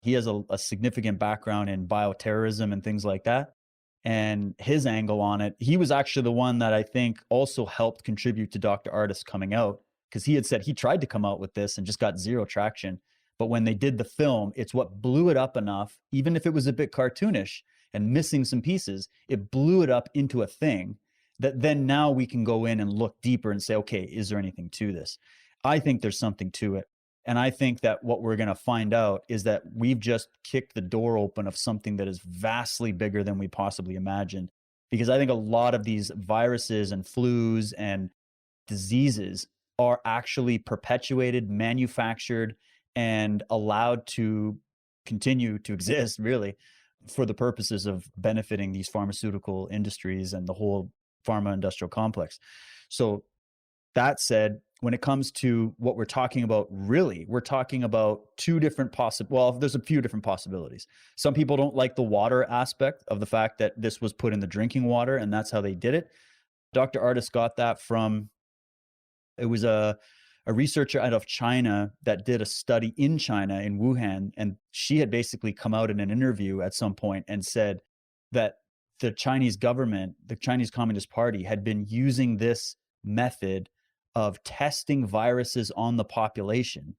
He has a significant background in bioterrorism and things like that. And his angle on it, he was actually the one that I think also helped contribute to Dr. Artis coming out, because he had said he tried to come out with this and just got zero traction. But when they did the film, it's what blew it up enough, even if it was a bit cartoonish and missing some pieces, it blew it up into a thing that then now we can go in and look deeper and say, okay, is there anything to this? I think there's something to it. And I think that what we're going to find out is that we've just kicked the door open of something that is vastly bigger than we possibly imagined. Because I think a lot of these viruses and flus and diseases are actually perpetuated, manufactured, and allowed to continue to exist, really, for the purposes of benefiting these pharmaceutical industries and the whole pharma industrial complex. So that said, when it comes to what we're talking about, really, we're talking about two different well, there's a few different possibilities. Some people don't like the water aspect of the fact that this was put in the drinking water, and that's how they did it. Dr. Artis got that from, it was a researcher out of China that did a study in China, in Wuhan, and she had basically come out in an interview at some point and said that the Chinese government, the Chinese Communist Party, had been using this method of testing viruses on the population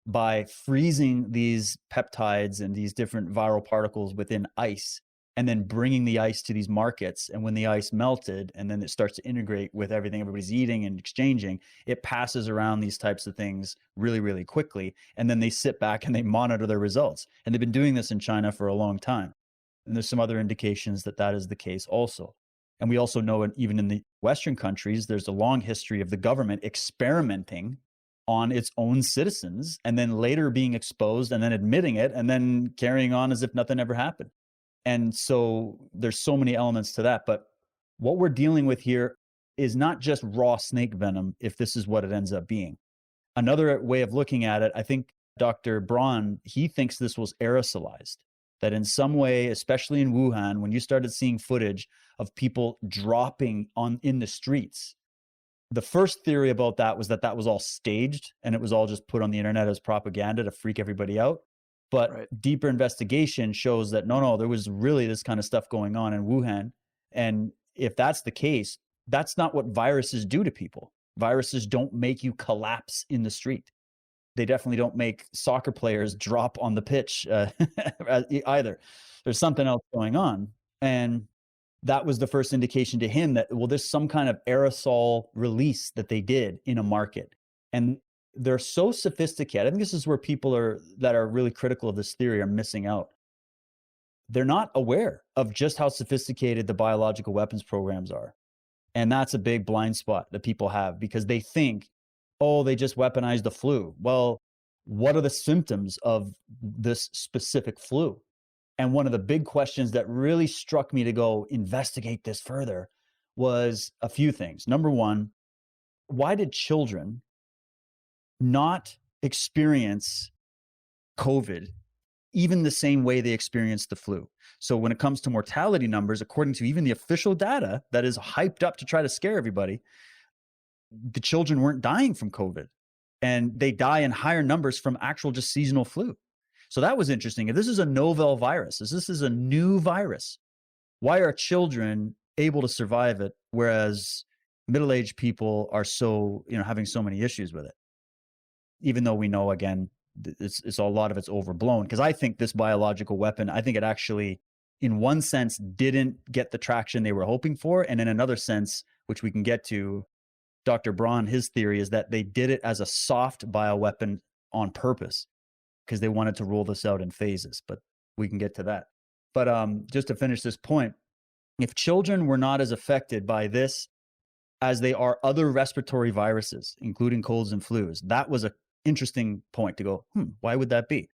by freezing these peptides and these different viral particles within ice, and then bringing the ice to these markets. And when the ice melted and then it starts to integrate with everything everybody's eating and exchanging, it passes around these types of things really, really quickly. And then they sit back and they monitor their results. And they've been doing this in China for a long time. And there's some other indications that that is the case also. And we also know, even in the Western countries, there's a long history of the government experimenting on its own citizens and then later being exposed and then admitting it and then carrying on as if nothing ever happened. And so there's so many elements to that. But what we're dealing with here is not just raw snake venom, if this is what it ends up being. Another way of looking at it, I think Dr. Braun, he thinks this was aerosolized, that in some way, especially in Wuhan, when you started seeing footage of people dropping in the streets, the first theory about that was that that was all staged and it was all just put on the internet as propaganda to freak everybody out. But deeper investigation shows that no, there was really this kind of stuff going on in Wuhan. And if that's the case, that's not what viruses do to people. Viruses don't make you collapse in the street. They definitely don't make soccer players drop on the pitch either. There's something else going on. And that was the first indication to him that, well, there's some kind of aerosol release that they did in a market. And they're so sophisticated. I think this is where people that are really critical of this theory are missing out. They're not aware of just how sophisticated the biological weapons programs are. And that's a big blind spot that people have, because they think, oh, they just weaponized the flu. Well, what are the symptoms of this specific flu? And one of the big questions that really struck me to go investigate this further was a few things. Number one, why did children not experience COVID even the same way they experienced the flu? So when it comes to mortality numbers, according to even the official data that is hyped up to try to scare everybody, the children weren't dying from COVID, and they die in higher numbers from actual just seasonal flu. So that was interesting. If this is a novel virus, if this is a new virus, why are children able to survive it, whereas middle-aged people are having so many issues with it? Even though we know, again, it's a lot of it's overblown. Because I think this biological weapon, I think it actually in one sense, didn't get the traction they were hoping for. And in another sense, which we can get to, Dr. Braun, his theory is that they did it as a soft bioweapon on purpose because they wanted to roll this out in phases, but we can get to that. But just to finish this point, if children were not as affected by this as they are other respiratory viruses, including colds and flus, that was an interesting point to go, why would that be?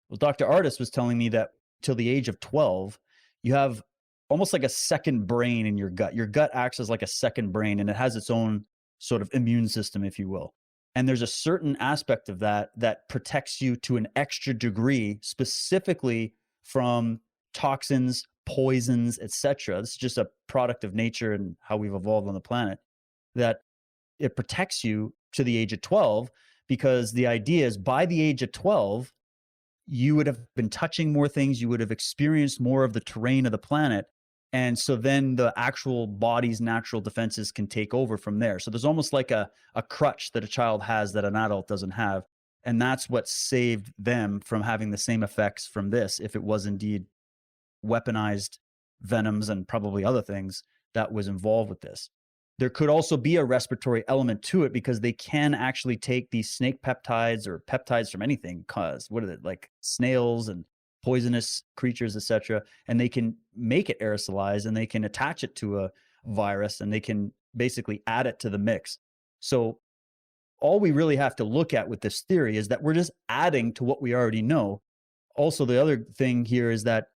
Well, Dr. Artis was telling me that till the age of 12, you have almost like a second brain in your gut. Your gut acts as like a second brain, and it has its own sort of immune system, if you will. And there's a certain aspect of that that protects you to an extra degree, specifically from toxins, poisons, etc. This is just a product of nature and how we've evolved on the planet, that it protects you to the age of 12, because the idea is by the age of 12, you would have been touching more things, you would have experienced more of the terrain of the planet. And so then the actual body's natural defenses can take over from there. So there's almost like a crutch that a child has that an adult doesn't have. And that's what saved them from having the same effects from this, if it was indeed weaponized venoms and probably other things that was involved with this. There could also be a respiratory element to it, because they can actually take these snake peptides or peptides from anything, what are they, like snails and poisonous creatures, etc., and they can make it aerosolize, and they can attach it to a virus, and they can basically add it to the mix. So all we really have to look at with this theory is that we're just adding to what we already know. Also, the other thing here is that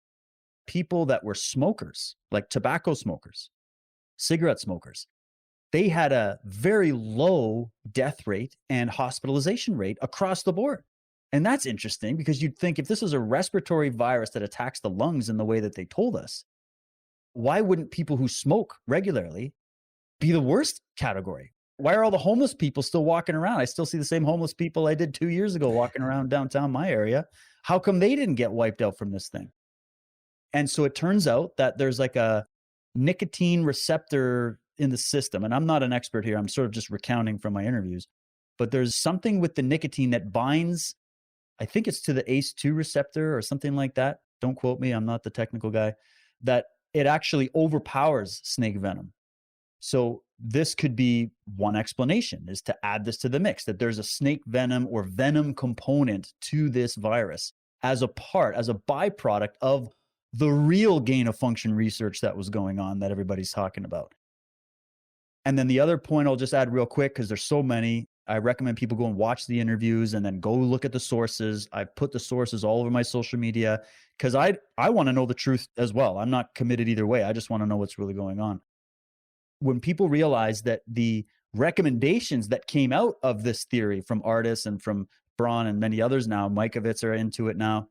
people that were smokers, like tobacco smokers, cigarette smokers, they had a very low death rate and hospitalization rate across the board. And that's interesting, because you'd think if this is a respiratory virus that attacks the lungs in the way that they told us, why wouldn't people who smoke regularly be the worst category? Why are all the homeless people still walking around? I still see the same homeless people I did 2 years ago walking around downtown my area. How come they didn't get wiped out from this thing? And so it turns out that there's like a nicotine receptor in the system. And I'm not an expert here. I'm sort of just recounting from my interviews. But there's something with the nicotine that binds, I think it's to the ACE2 receptor or something like that. Don't quote me. I'm not the technical guy. That it actually overpowers snake venom. So this could be one explanation, is to add this to the mix, that there's a snake venom or venom component to this virus as a byproduct of the real gain of function research that was going on that everybody's talking about. And then the other point I'll just add real quick, because there's so many, I recommend people go and watch the interviews and then go look at the sources. I've put the sources all over my social media, because I want to know the truth as well. I'm not committed either way. I just want to know what's really going on. When people realize that the recommendations that came out of this theory from Artis and from Braun and many others now, Mikovits are into it now,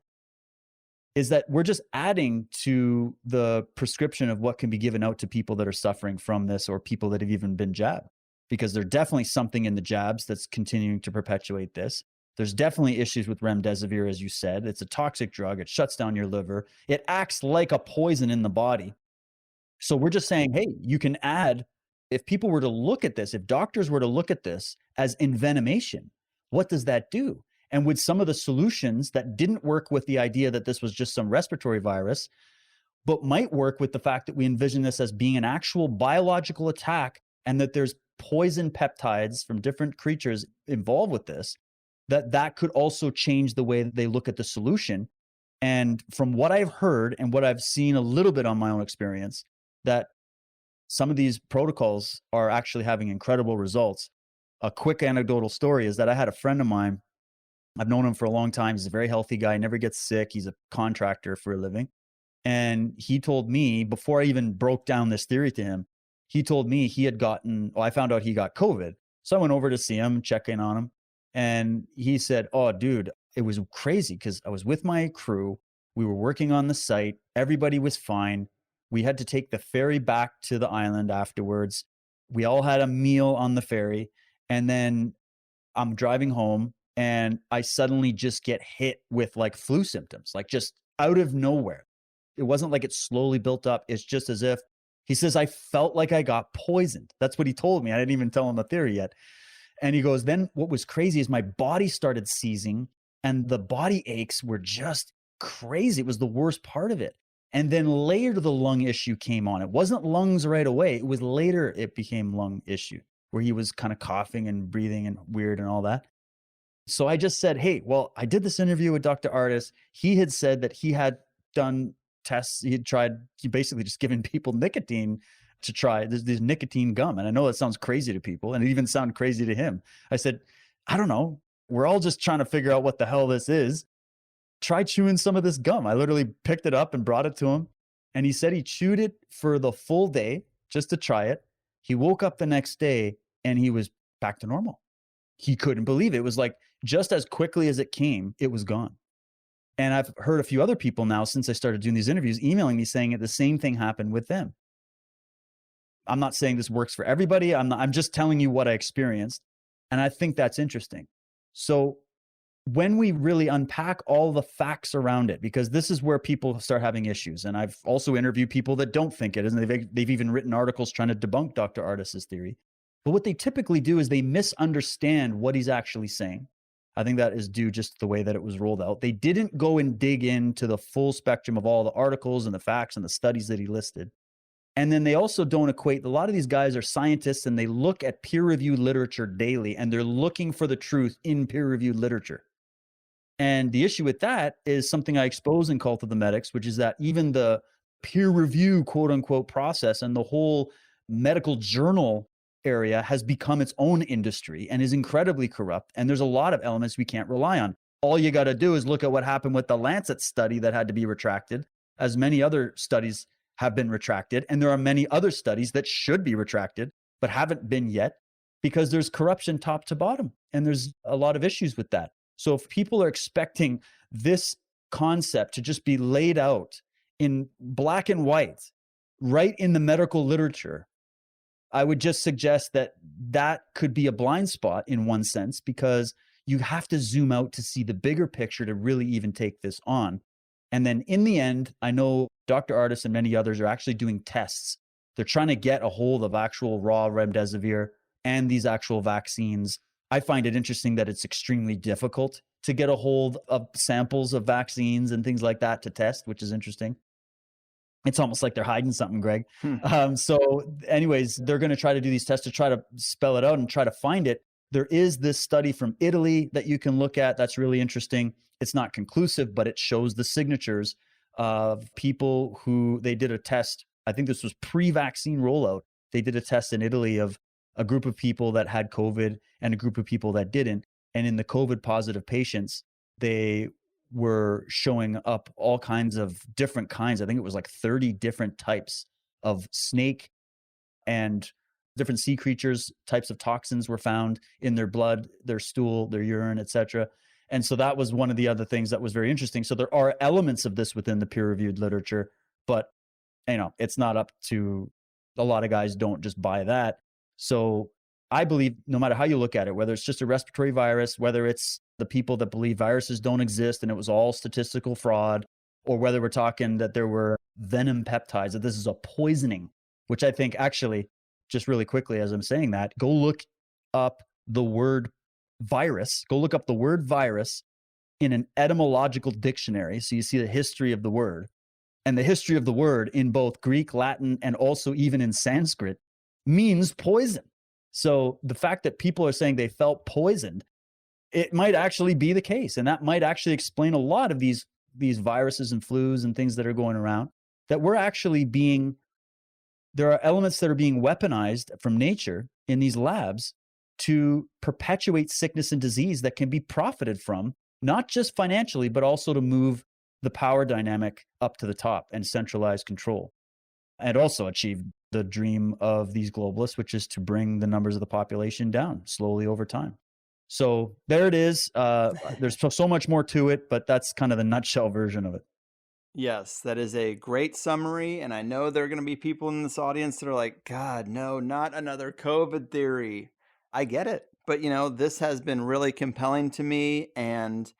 is that we're just adding to the prescription of what can be given out to people that are suffering from this, or people that have even been jabbed, because there's definitely something in the jabs that's continuing to perpetuate this. There's definitely issues with remdesivir, as you said. It's a toxic drug. It shuts down your liver. It acts like a poison in the body. So we're just saying, hey, you can add, if people were to look at this, if doctors were to look at this as envenomation, what does that do? And with some of the solutions that didn't work with the idea that this was just some respiratory virus, but might work with the fact that we envision this as being an actual biological attack, and that there's poison peptides from different creatures involved with this, that could also change the way that they look at the solution. And from what I've heard and what I've seen a little bit on my own experience, that some of these protocols are actually having incredible results. A quick anecdotal story is that I had a friend of mine, I've known him for a long time. He's a very healthy guy, never gets sick. He's a contractor for a living. And he told me, before I even broke down this theory to him, he told me he had I found out he got COVID. So I went over to see him, check in on him. And he said, oh, dude, it was crazy, because I was with my crew. We were working on the site. Everybody was fine. We had to take the ferry back to the island afterwards. We all had a meal on the ferry. And then I'm driving home, and I suddenly just get hit with like flu symptoms, like just out of nowhere. It wasn't like it slowly built up. It's just as if, he says, I felt like I got poisoned. That's what he told me. I didn't even tell him the theory yet. And he goes, then what was crazy is my body started seizing, and the body aches were just crazy. It was the worst part of it. And then later the lung issue came on. It wasn't lungs right away. It was later it became lung issue, where he was kind of coughing and breathing and weird and all that. So I just said, hey, well, I did this interview with Dr. Artis. He had said that he had done tests. He basically just given people nicotine to try this nicotine gum. And I know that sounds crazy to people, and it even sounded crazy to him. I said, I don't know. We're all just trying to figure out what the hell this is. Try chewing some of this gum. I literally picked it up and brought it to him. And he said he chewed it for the full day just to try it. He woke up the next day and he was back to normal. He couldn't believe it. It was like just as quickly as it came, it was gone. And I've heard a few other people now, since I started doing these interviews, emailing me saying that the same thing happened with them. I'm not saying this works for everybody. I'm just telling you what I experienced. And I think that's interesting. So when we really unpack all the facts around it, because this is where people start having issues. And I've also interviewed people that don't think it is, and they've even written articles trying to debunk Dr. Artis's theory. But what they typically do is they misunderstand what he's actually saying. I think that is due just to the way that it was rolled out. They didn't go and dig into the full spectrum of all the articles and the facts and the studies that he listed. And then they also don't equate. A lot of these guys are scientists, and they look at peer-reviewed literature daily, and they're looking for the truth in peer-reviewed literature. And the issue with that is something I expose in Cult of the Medics, which is that even the peer review, quote unquote, process and the whole medical journal area has become its own industry and is incredibly corrupt. And there's a lot of elements we can't rely on. All you got to do is look at what happened with the Lancet study that had to be retracted, as many other studies have been retracted. And there are many other studies that should be retracted, but haven't been yet, because there's corruption top to bottom. And there's a lot of issues with that. So if people are expecting this concept to just be laid out in black and white, right in the medical literature, I would just suggest that that could be a blind spot in one sense, because you have to zoom out to see the bigger picture to really even take this on. And then in the end, I know Dr. Artis and many others are actually doing tests. They're trying to get a hold of actual raw remdesivir and these actual vaccines. I find it interesting that it's extremely difficult to get a hold of samples of vaccines and things like that to test, which is interesting. It's almost like they're hiding something, Greg. So anyways, they're going to try to do these tests to try to spell it out and try to find it. There is this study from Italy that you can look at. That's really interesting. It's not conclusive, but it shows the signatures of people who they did a test. I think this was pre-vaccine rollout. They did a test in Italy of a group of people that had COVID and a group of people that didn't. And in the COVID positive patients, they were showing up all kinds of different kinds. I think it was like 30 different types of snake and different sea creatures, types of toxins were found in their blood, their stool, their urine, etc. And so that was one of the other things that was very interesting. So there are elements of this within the peer-reviewed literature, but it's not up to, a lot of guys don't just buy that. So I believe no matter how you look at it, whether it's just a respiratory virus, whether it's the people that believe viruses don't exist and it was all statistical fraud, or whether we're talking that there were venom peptides, that this is a poisoning, which I think actually, just really quickly as I'm saying that, go look up the word virus, in an etymological dictionary. So you see the history of the word, and the history of the word in both Greek, Latin, and also even in Sanskrit means poison. So the fact that people are saying they felt poisoned, it might actually be the case. And that might actually explain a lot of these viruses and flus and things that are going around, that we're actually there are elements that are being weaponized from nature in these labs to perpetuate sickness and disease that can be profited from, not just financially, but also to move the power dynamic up to the top and centralize control, and also achieve the dream of these globalists, which is to bring the numbers of the population down slowly over time. So there it is. There's so much more to it, but that's kind of the nutshell version of it. Yes, that is a great summary. And I know there are going to be people in this audience that are like, God, no, not another COVID theory. I get it. But, this has been really compelling to me. And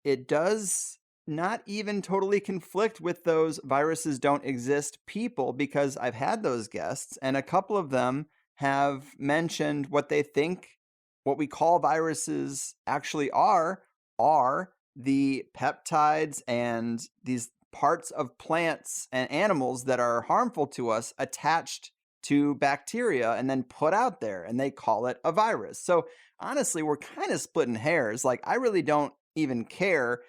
it does not even totally conflict with those viruses don't exist people, because I've had those guests and a couple of them have mentioned what they think what we call viruses actually are the peptides and these parts of plants and animals that are harmful to us attached to bacteria and then put out there, and they call it a virus. So honestly, we're kind of splitting hairs. Like, I really don't even care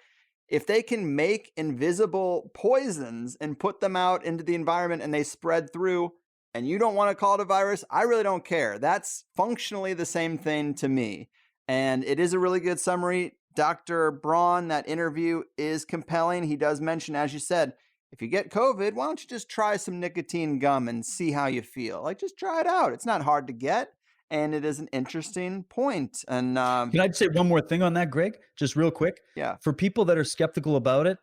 if they can make invisible poisons and put them out into the environment and they spread through, and you don't want to call it a virus. I really don't care. That's functionally the same thing to me. And it is a really good summary. Dr. Braun, that interview is compelling. He does mention, as you said, if you get COVID, why don't you just try some nicotine gum and see how you feel? Like, just try it out. It's not hard to get, and it is an interesting point. And Can I say one more thing on that, Greg? Just real quick. Yeah. For people that are skeptical about it,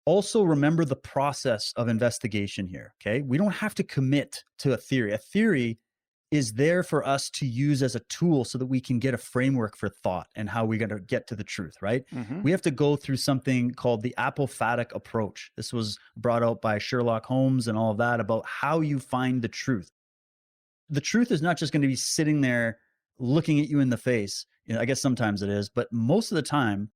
also remember the process of investigation here, okay? We don't have to commit to a theory. A theory is there for us to use as a tool so that we can get a framework for thought and how we're going to get to the truth, right? Mm-hmm. We have to go through something called the apophatic approach. This was brought out by Sherlock Holmes and all of that, about how you find the truth. The truth is not just going to be sitting there looking at you in the face. You know, I guess sometimes it is, but most of the time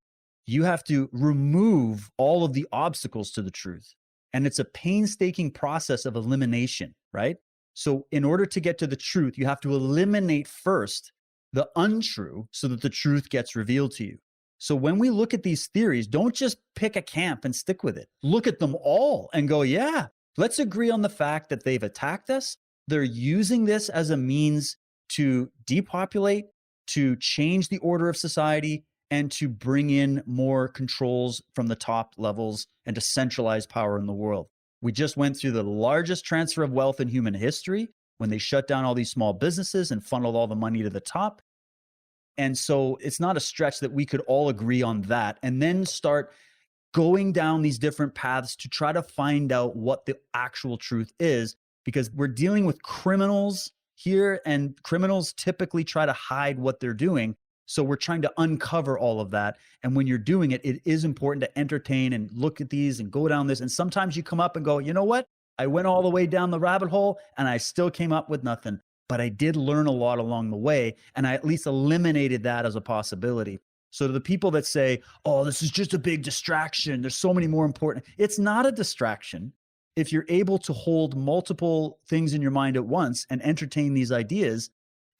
you have to remove all of the obstacles to the truth. And it's a painstaking process of elimination, right? So in order to get to the truth, you have to eliminate first the untrue so that the truth gets revealed to you. So when we look at these theories, don't just pick a camp and stick with it. Look at them all and go, yeah, let's agree on the fact that they've attacked us. They're using this as a means to depopulate, to change the order of society, and to bring in more controls from the top levels and to centralize power in the world. We just went through the largest transfer of wealth in human history when they shut down all these small businesses and funneled all the money to the top. And so it's not a stretch that we could all agree on that and then start going down these different paths to try to find out what the actual truth is, because we're dealing with criminals here, and criminals typically try to hide what they're doing. So we're trying to uncover all of that. And when you're doing it, it is important to entertain and look at these and go down this. And sometimes you come up and go, you know what? I went all the way down the rabbit hole and I still came up with nothing. But I did learn a lot along the way. And I at least eliminated that as a possibility. So to the people that say, oh, this is just a big distraction, there's so many more important. It's not a distraction. If you're able to hold multiple things in your mind at once and entertain these ideas,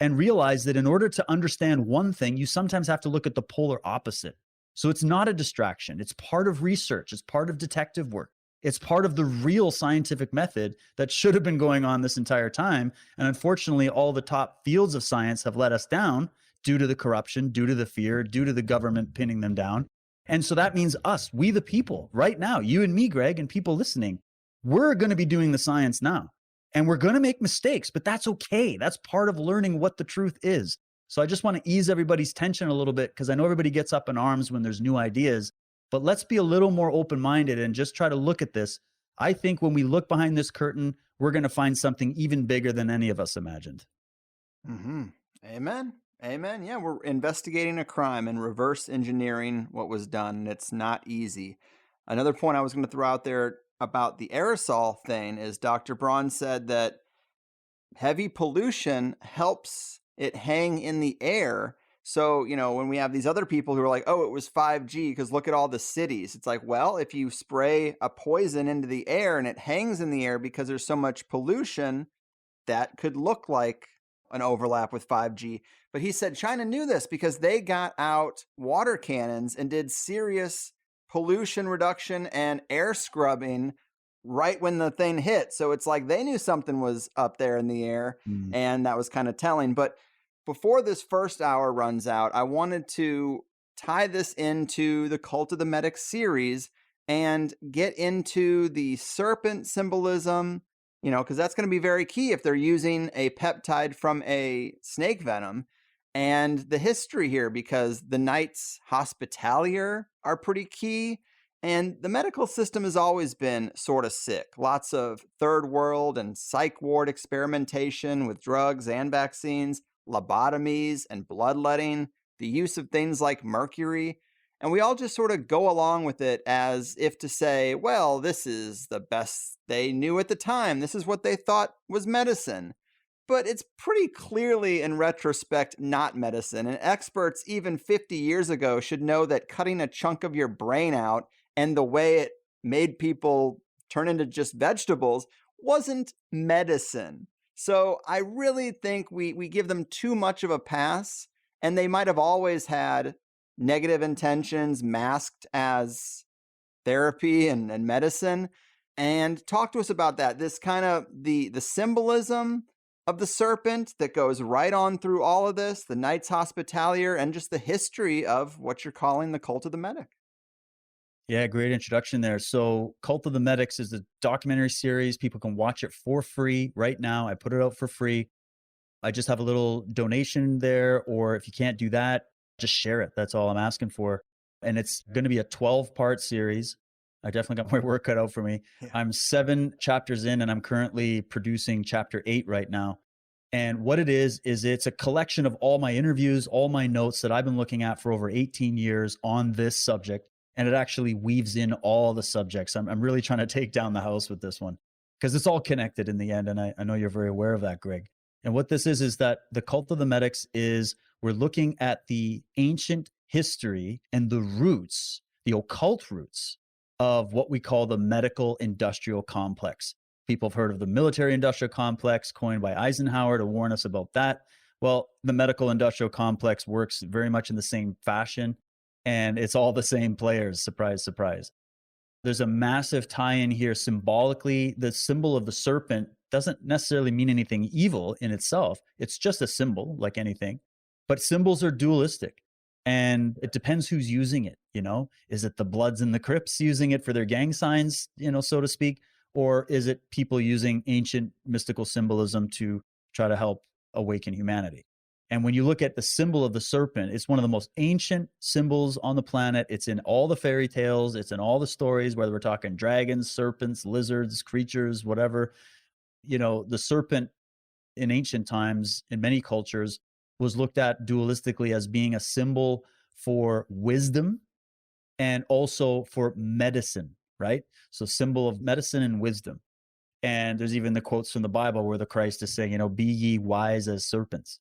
and realize that in order to understand one thing, you sometimes have to look at the polar opposite. So it's not a distraction. It's part of research. It's part of detective work. It's part of the real scientific method that should have been going on this entire time. And unfortunately, all the top fields of science have let us down due to the corruption, due to the fear, due to the government pinning them down. And so that means us, we the people, right now, you and me, Greg, and people listening, we're going to be doing the science now. And we're going to make mistakes, but that's okay. That's part of learning what the truth is. So I just want to ease everybody's tension a little bit, because I know everybody gets up in arms when there's new ideas, but let's be a little more open-minded and just try to look at this. I think when we look behind this curtain, we're going to find something even bigger than any of us imagined. Mm-hmm. Amen. Amen. Yeah, we're investigating a crime and reverse engineering what was done. It's not easy. Another point I was going to throw out there about the aerosol thing is Dr. Braun said that heavy pollution helps it hang in the air. So, you know, when we have these other people who are like, oh, it was 5G because look at all the cities. It's like, well, if you spray a poison into the air and it hangs in the air because there's so much pollution, that could look like an overlap with 5G. But he said China knew this because they got out water cannons and did serious pollution reduction and air scrubbing right when the thing hit. So it's like they knew something was up there in the air, and that was kind of telling. But before this first hour runs out, I wanted to tie this into the Cult of the Medic series and get into the serpent symbolism, you know, because that's going to be very key if they're using a peptide from a snake venom. And the history here, because the Knights Hospitalier are pretty key. And the medical system has always been sort of sick. Lots of third world and psych ward experimentation with drugs and vaccines, lobotomies and bloodletting, the use of things like mercury. And we all just sort of go along with it as if to say, well, this is the best they knew at the time. This is what they thought was medicine. But it's pretty clearly, in retrospect, not medicine. And experts, even 50 years ago, should know that cutting a chunk of your brain out and the way it made people turn into just vegetables wasn't medicine. So I really think we give them too much of a pass, and they might have always had negative intentions masked as therapy and medicine. And talk to us about that. This kind of the symbolism of the serpent that goes right on through all of this, the Knights Hospitalier, and just the history of what you're calling the cult of the medic. Yeah, great introduction there. So, Cult of the Medics is a documentary series. People can watch it for free right now. I put it out for free. I just have a little donation there, or if you can't do that, just share it. That's all I'm asking for. And it's going to be a 12-part series. I definitely got my work cut out for me. Yeah. I'm 7 chapters in, and I'm currently producing chapter 8 right now. And what it is it's a collection of all my interviews, all my notes that I've been looking at for over 18 years on this subject. And it actually weaves in all the subjects. I'm really trying to take down the house with this one because it's all connected in the end. And I know you're very aware of that, Greg. And what this is that the Cult of the Medics is we're looking at the ancient history and the roots, the occult roots of what we call the medical industrial complex. People have heard of the military industrial complex coined by Eisenhower to warn us about that. Well, the medical industrial complex works very much in the same fashion, and it's all the same players. Surprise, surprise. There's a massive tie-in here symbolically. The symbol of the serpent doesn't necessarily mean anything evil in itself. It's just a symbol like anything. But symbols are dualistic, and it depends who's using it, Is it the Bloods and the Crips using it for their gang signs, so to speak? Or is it people using ancient mystical symbolism to try to help awaken humanity? And when you look at the symbol of the serpent, it's one of the most ancient symbols on the planet. It's in all the fairy tales. It's in all the stories, whether we're talking dragons, serpents, lizards, creatures, whatever. The serpent in ancient times, in many cultures, was looked at dualistically as being a symbol for wisdom and also for medicine, right? So symbol of medicine and wisdom. And there's even the quotes from the Bible where the Christ is saying, be ye wise as serpents.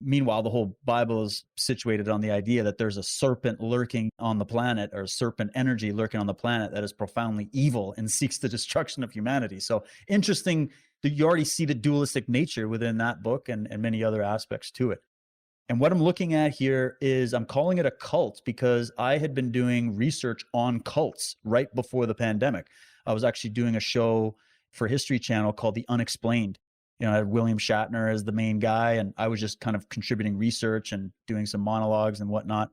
Meanwhile, the whole Bible is situated on the idea that there's a serpent lurking on the planet, or serpent energy lurking on the planet that is profoundly evil and seeks the destruction of humanity. So interesting that you already see the dualistic nature within that book and many other aspects to it. And what I'm looking at here is I'm calling it a cult because I had been doing research on cults right before the pandemic. I was actually doing a show for History Channel called The Unexplained. I had William Shatner as the main guy, and I was just kind of contributing research and doing some monologues and whatnot.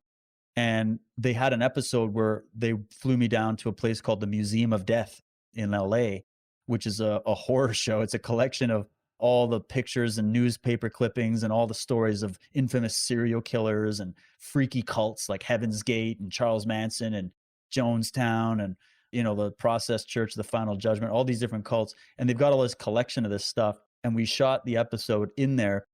And they had an episode where they flew me down to a place called the Museum of Death in LA, which is a horror show. It's a collection of all the pictures and newspaper clippings and all the stories of infamous serial killers and freaky cults like Heaven's Gate and Charles Manson and Jonestown and, the Process Church, the Final Judgment, all these different cults. And they've got all this collection of this stuff. And we shot the episode in there.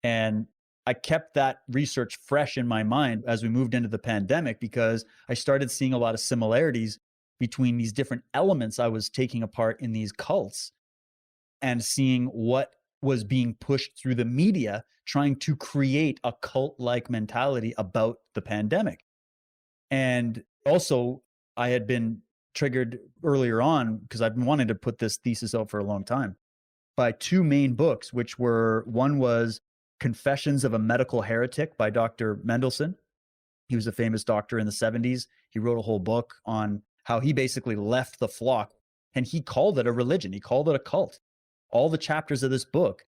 And I kept that research fresh in my mind as we moved into the pandemic because I started seeing a lot of similarities between these different elements I was taking apart in these cults and seeing what was being pushed through the media, trying to create a cult-like mentality about the pandemic. And also, I had been triggered earlier on because I've been wanting to put this thesis out for a long time by 2 main books, which were, one was Confessions of a Medical Heretic by Dr. Mendelsohn. He was a famous doctor in the 70s. He wrote a whole book on how he basically left the flock, and he called it a religion. He called it a cult. All the chapters of this book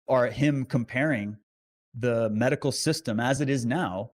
are him comparing the medical system as it is now,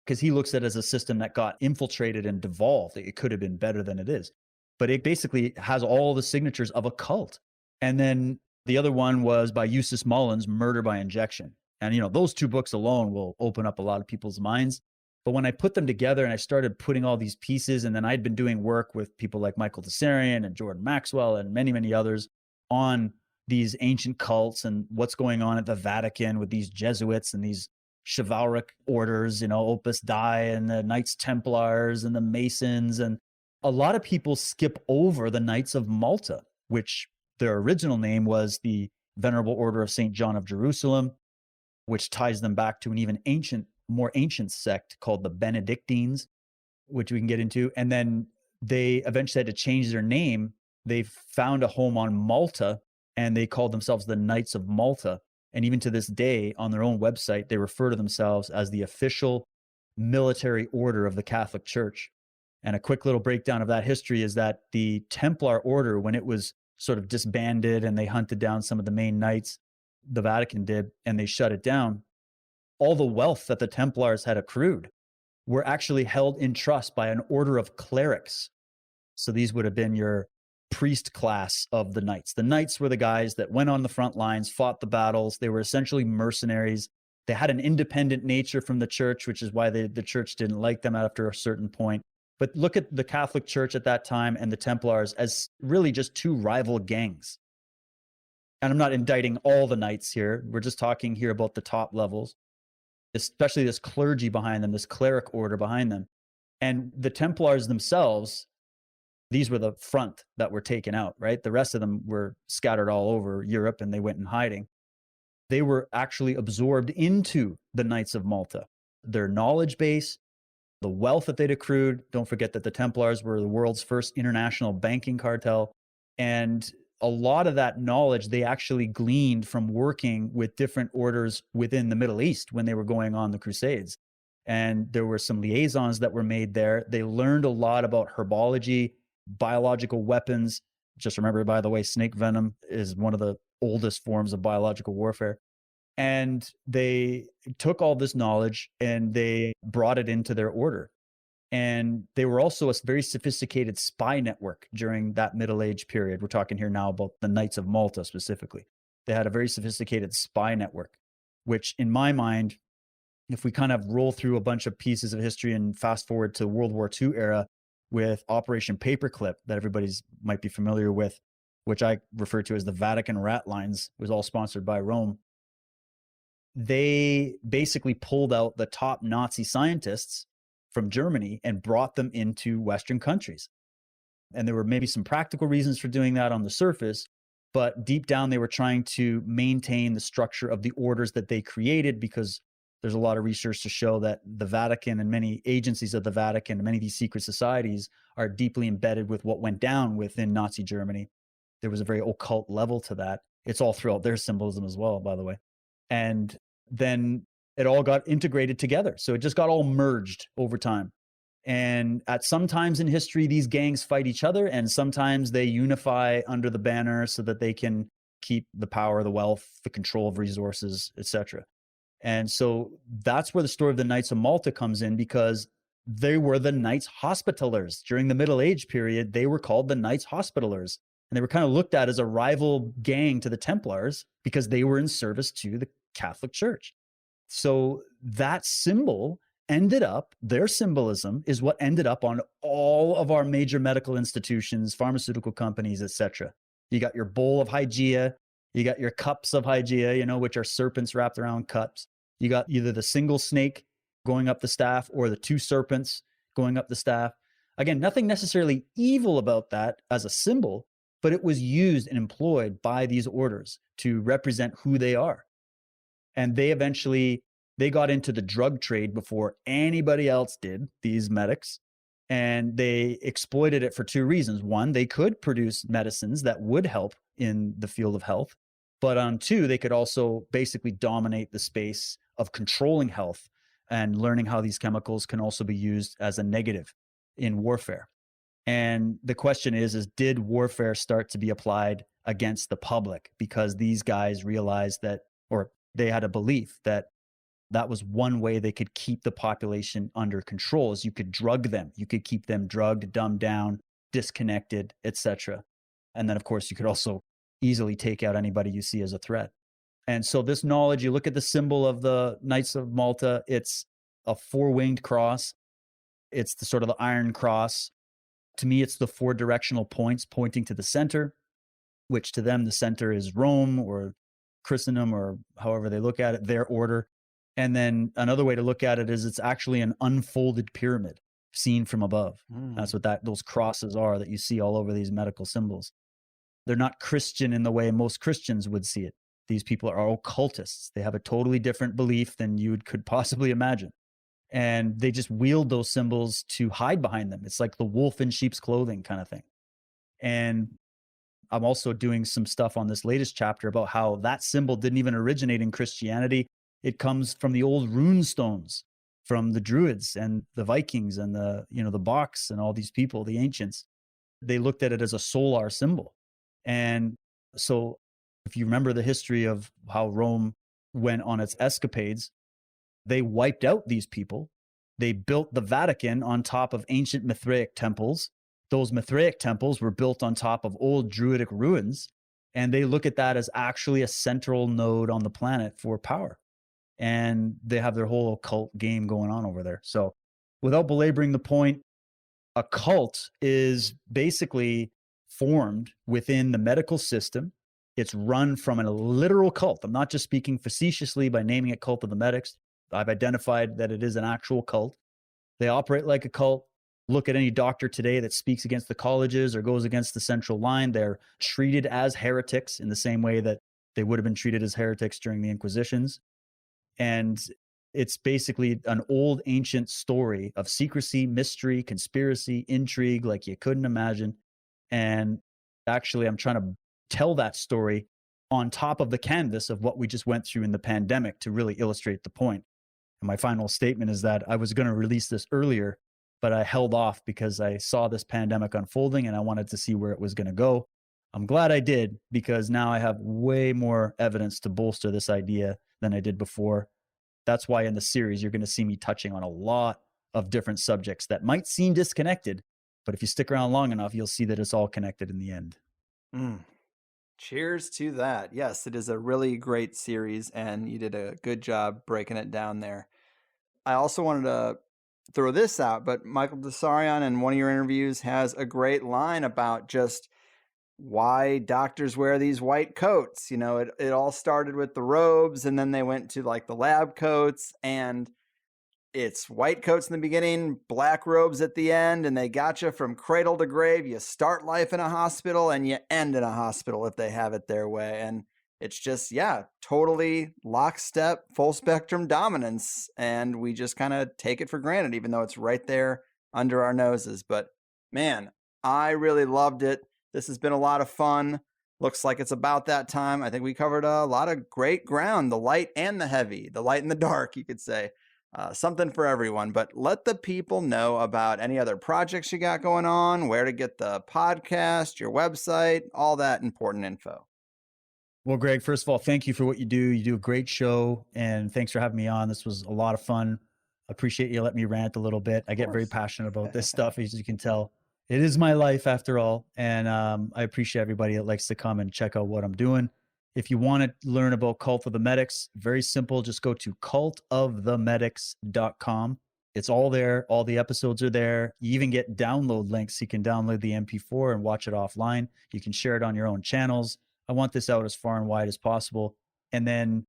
because he looks at it as a system that got infiltrated and devolved. It could have been better than it is. But it basically has all the signatures of a cult. And then the other one was by Eustace Mullins, Murder by Injection. And, those 2 books alone will open up a lot of people's minds. But when I put them together and I started putting all these pieces, and then I'd been doing work with people like Michael Tsarion and Jordan Maxwell and many, many others on these ancient cults and what's going on at the Vatican with these Jesuits and these chivalric orders, Opus Dei and the Knights Templars and the Masons. And a lot of people skip over the Knights of Malta, which their original name was the Venerable Order of St. John of Jerusalem, which ties them back to an even more ancient sect called the Benedictines, which we can get into. And then they eventually had to change their name. They found a home on Malta, and they called themselves the Knights of Malta. And even to this day, on their own website, they refer to themselves as the official military order of the Catholic Church. And a quick little breakdown of that history is that the Templar order, when it was sort of disbanded and they hunted down some of the main knights, the Vatican did, and they shut it down, all the wealth that the Templars had accrued were actually held in trust by an order of clerics. So these would have been your priest class of the knights. The knights were the guys that went on the front lines, fought the battles. They were essentially mercenaries. They had an independent nature from the church, which is why the church didn't like them after a certain point. But look at the Catholic Church at that time and the Templars as really just two rival gangs. And I'm not indicting all the knights here. We're just talking here about the top levels, especially this clergy behind them, this cleric order behind them. And the Templars themselves, these were the front that were taken out, right? The rest of them were scattered all over Europe and they went in hiding. They were actually absorbed into the Knights of Malta. Their knowledge base, the wealth that they'd accrued. Don't forget that the Templars were the world's first international banking cartel. And a lot of that knowledge they actually gleaned from working with different orders within the Middle East when they were going on the Crusades. And there were some liaisons that were made there. They learned a lot about herbology, biological weapons. Just remember, by the way, snake venom is one of the oldest forms of biological warfare. And they took all this knowledge and they brought it into their order. And they were also a very sophisticated spy network during that Middle Age period. We're talking here now about the Knights of Malta specifically. They had a very sophisticated spy network, which in my mind, if we kind of roll through a bunch of pieces of history and fast forward to World War II era with Operation Paperclip that everybody's might be familiar with, which I refer to as the Vatican rat lines, was all sponsored by Rome. They basically pulled out the top Nazi scientists from Germany and brought them into Western countries. And there were maybe some practical reasons for doing that on the surface, but deep down they were trying to maintain the structure of the orders that they created, because there's a lot of research to show that the Vatican and many agencies of the Vatican and many of these secret societies are deeply embedded with what went down within Nazi Germany. There was a very occult level to that. It's all throughout their symbolism as well, by the way. And then it all got integrated together. So it just got all merged over time. And at some times in history, these gangs fight each other, and sometimes they unify under the banner so that they can keep the power, the wealth, the control of resources, etc. And so that's where the story of the Knights of Malta comes in, because they were the Knights Hospitallers. During the Middle Age period, they were called the Knights Hospitallers. And they were kind of looked at as a rival gang to the Templars because they were in service to the Catholic Church. So that symbol ended up, their symbolism is what ended up on all of our major medical institutions, pharmaceutical companies, etc. You got your bowl of Hygeia, you got your cups of Hygeia, which are serpents wrapped around cups. You got either the single snake going up the staff or the two serpents going up the staff. Again, nothing necessarily evil about that as a symbol, but it was used and employed by these orders to represent who they are. And they got into the drug trade before anybody else did, these medics, and they exploited it for two reasons. One, they could produce medicines that would help in the field of health, but on two, they could also basically dominate the space of controlling health and learning how these chemicals can also be used as a negative in warfare. And the question is did warfare start to be applied against the public because these guys realized that, or they had a belief that that was one way they could keep the population under control, is you could drug them. You could keep them drugged, dumbed down, disconnected, etc. And then, of course, you could also easily take out anybody you see as a threat. And so this knowledge, you look at the symbol of the Knights of Malta, it's a four-winged cross. It's the sort of the iron cross. To me, it's the four directional points pointing to the center, which to them, the center is Rome or Christendom, or however they look at it, their order. And then another way to look at it is it's actually an unfolded pyramid seen from above. That's what those crosses are that you see all over these medical symbols. They're not Christian in the way most Christians would see it. These people are occultists. They have a totally different belief than you could possibly imagine. And they just wield those symbols to hide behind them. It's like the wolf in sheep's clothing kind of thing. And I'm also doing some stuff on this latest chapter about how that symbol didn't even originate in Christianity. It comes from the old rune stones, from the Druids and the Vikings and the Boks and all these people, the ancients. They looked at it as a solar symbol. And so if you remember the history of how Rome went on its escapades, they wiped out these people. They built the Vatican on top of ancient Mithraic temples. Those Mithraic temples were built on top of old Druidic ruins. And they look at that as actually a central node on the planet for power. And they have their whole occult game going on over there. So without belaboring the point, a cult is basically formed within the medical system. It's run from a literal cult. I'm not just speaking facetiously by naming it Cult of the Medics. I've identified that it is an actual cult. They operate like a cult. Look at any doctor today that speaks against the colleges or goes against the central line. They're treated as heretics in the same way that they would have been treated as heretics during the Inquisitions. And it's basically an old ancient story of secrecy, mystery, conspiracy, intrigue, like you couldn't imagine. And actually, I'm trying to tell that story on top of the canvas of what we just went through in the pandemic to really illustrate the point. And my final statement is that I was going to release this earlier, but I held off because I saw this pandemic unfolding and I wanted to see where it was going to go. I'm glad I did, because now I have way more evidence to bolster this idea than I did before. That's why in the series, you're going to see me touching on a lot of different subjects that might seem disconnected, but if you stick around long enough, you'll see that it's all connected in the end. Cheers to that. Yes, it is a really great series, and you did a good job breaking it down there. I also wanted to throw this out, but Michael Desarian in one of your interviews has a great line about just why doctors wear these white coats. It all started with the robes, and then they went to like the lab coats, and it's white coats in the beginning, black robes at the end, and they got you from cradle to grave. You start life in a hospital and you end in a hospital if they have it their way. And it's just, totally lockstep, full spectrum dominance. And we just kind of take it for granted, even though it's right there under our noses. But man, I really loved it. This has been a lot of fun. Looks like it's about that time. I think we covered a lot of great ground, the light and the heavy, the light and the dark, you could say. Something for everyone. But let the people know about any other projects you got going on, where to get the podcast, your website, all that important info. Well, Greg, first of all, thank you for what you do. You do a great show, and thanks for having me on. This was a lot of fun. I appreciate you letting me rant a little bit. I get very passionate about this stuff, as you can tell. It is my life after all. And I appreciate everybody that likes to come and check out what I'm doing. If you want to learn about Cult of the Medics, very simple. Just go to cultofthemedics.com. It's all there. All the episodes are there. You even get download links. You can download the MP4 and watch it offline. You can share it on your own channels. I want this out as far and wide as possible. And then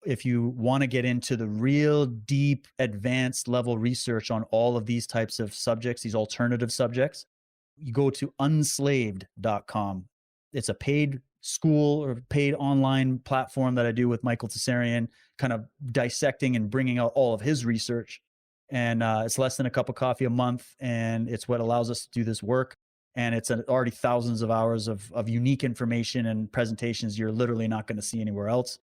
if you want to get into the real deep, advanced level research on all of these types of subjects, these alternative subjects, you go to unslaved.com. It's a paid school or paid online platform that I do with Michael Tsarian, kind of dissecting and bringing out all of his research. And it's less than a cup of coffee a month. And it's what allows us to do this work. And it's already thousands of hours of unique information and presentations you're literally not going to see anywhere else.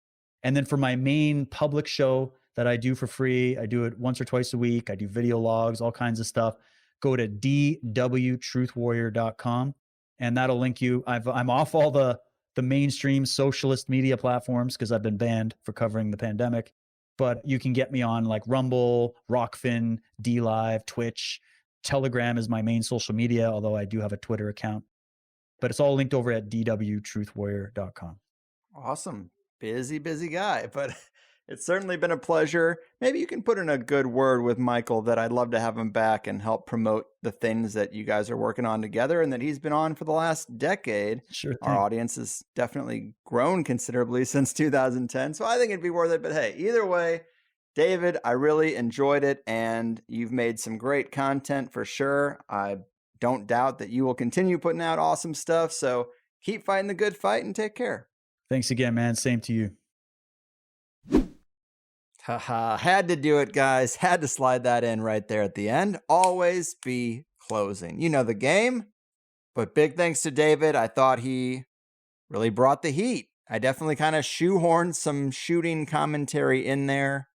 And then for my main public show that I do for free, I do it once or twice a week. I do video logs, all kinds of stuff. Go to dwtruthwarrior.com and that'll link you. I'm off all the mainstream socialist media platforms because I've been banned for covering the pandemic. But you can get me on like Rumble, Rockfin, DLive, Twitch. Telegram is my main social media, although I do have a Twitter account. But it's all linked over at dwtruthwarrior.com. Awesome. Busy guy, but it's certainly been a pleasure. Maybe you can put in a good word with Michael that I'd love to have him back and help promote the things that you guys are working on together and that he's been on for the last decade. Sure thing. Our audience has definitely grown considerably since 2010, so I think it'd be worth it. But hey, either way, David, I really enjoyed it, and you've made some great content for sure. I don't doubt that you will continue putting out awesome stuff, so keep fighting the good fight and take care. Thanks again, man. Same to you. Haha, had to do it, guys. Had to slide that in right there at the end. Always be closing. You know the game. But big thanks to David. I thought he really brought the heat. I definitely kind of shoehorned some shooting commentary in there.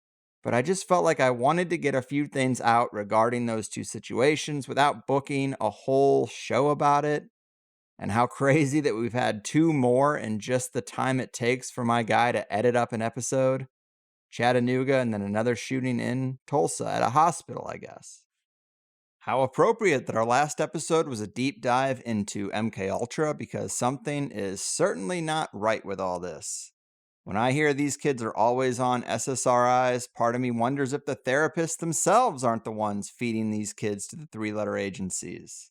But I just felt like I wanted to get a few things out regarding those two situations without booking a whole show about it. And how crazy that we've had two more in just the time it takes for my guy to edit up an episode. Chattanooga and then another shooting in Tulsa at a hospital, I guess. How appropriate that our last episode was a deep dive into MK Ultra, because something is certainly not right with all this. When I hear these kids are always on SSRIs, part of me wonders if the therapists themselves aren't the ones feeding these kids to the three-letter agencies.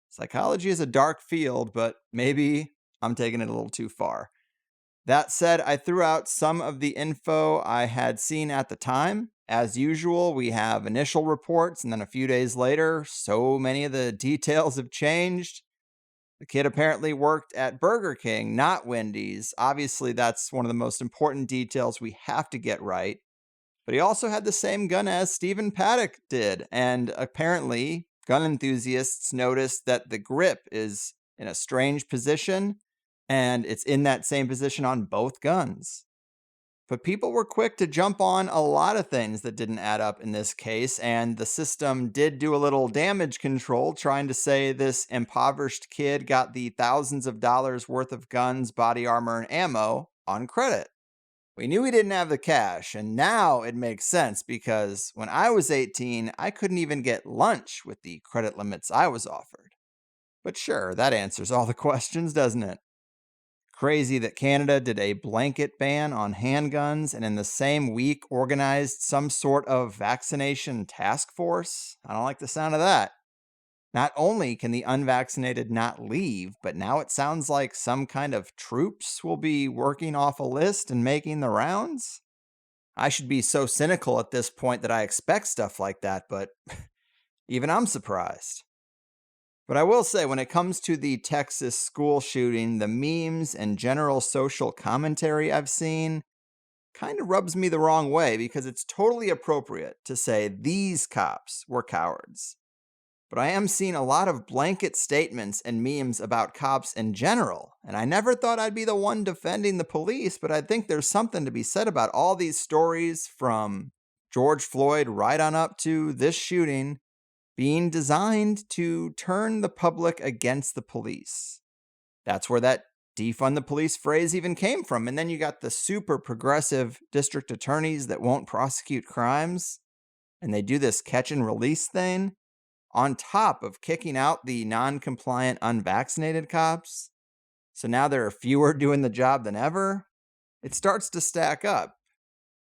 Psychology is a dark field, but maybe I'm taking it a little too far. That said, I threw out some of the info I had seen at the time. As usual, we have initial reports, and then a few days later, so many of the details have changed. The kid apparently worked at Burger King, not Wendy's. Obviously, that's one of the most important details we have to get right. But he also had the same gun as Stephen Paddock did, and apparently, gun enthusiasts noticed that the grip is in a strange position, and it's in that same position on both guns. But people were quick to jump on a lot of things that didn't add up in this case, and the system did do a little damage control, trying to say this impoverished kid got the thousands of dollars worth of guns, body armor, and ammo on credit. We knew he didn't have the cash, and now it makes sense because when I was 18, I couldn't even get lunch with the credit limits I was offered. But sure, that answers all the questions, doesn't it? Crazy that Canada did a blanket ban on handguns and in the same week organized some sort of vaccination task force. I don't like the sound of that. Not only can the unvaccinated not leave, but now it sounds like some kind of troops will be working off a list and making the rounds. I should be so cynical at this point that I expect stuff like that, but even I'm surprised. But I will say, when it comes to the Texas school shooting, the memes and general social commentary I've seen kind of rubs me the wrong way, because it's totally appropriate to say these cops were cowards. But I am seeing a lot of blanket statements and memes about cops in general, and I never thought I'd be the one defending the police, but I think there's something to be said about all these stories from George Floyd right on up to this shooting being designed to turn the public against the police. That's where that defund the police phrase even came from. And then you got the super progressive district attorneys that won't prosecute crimes, and they do this catch and release thing on top of kicking out the non-compliant unvaccinated cops. So now there are fewer doing the job than ever. It starts to stack up.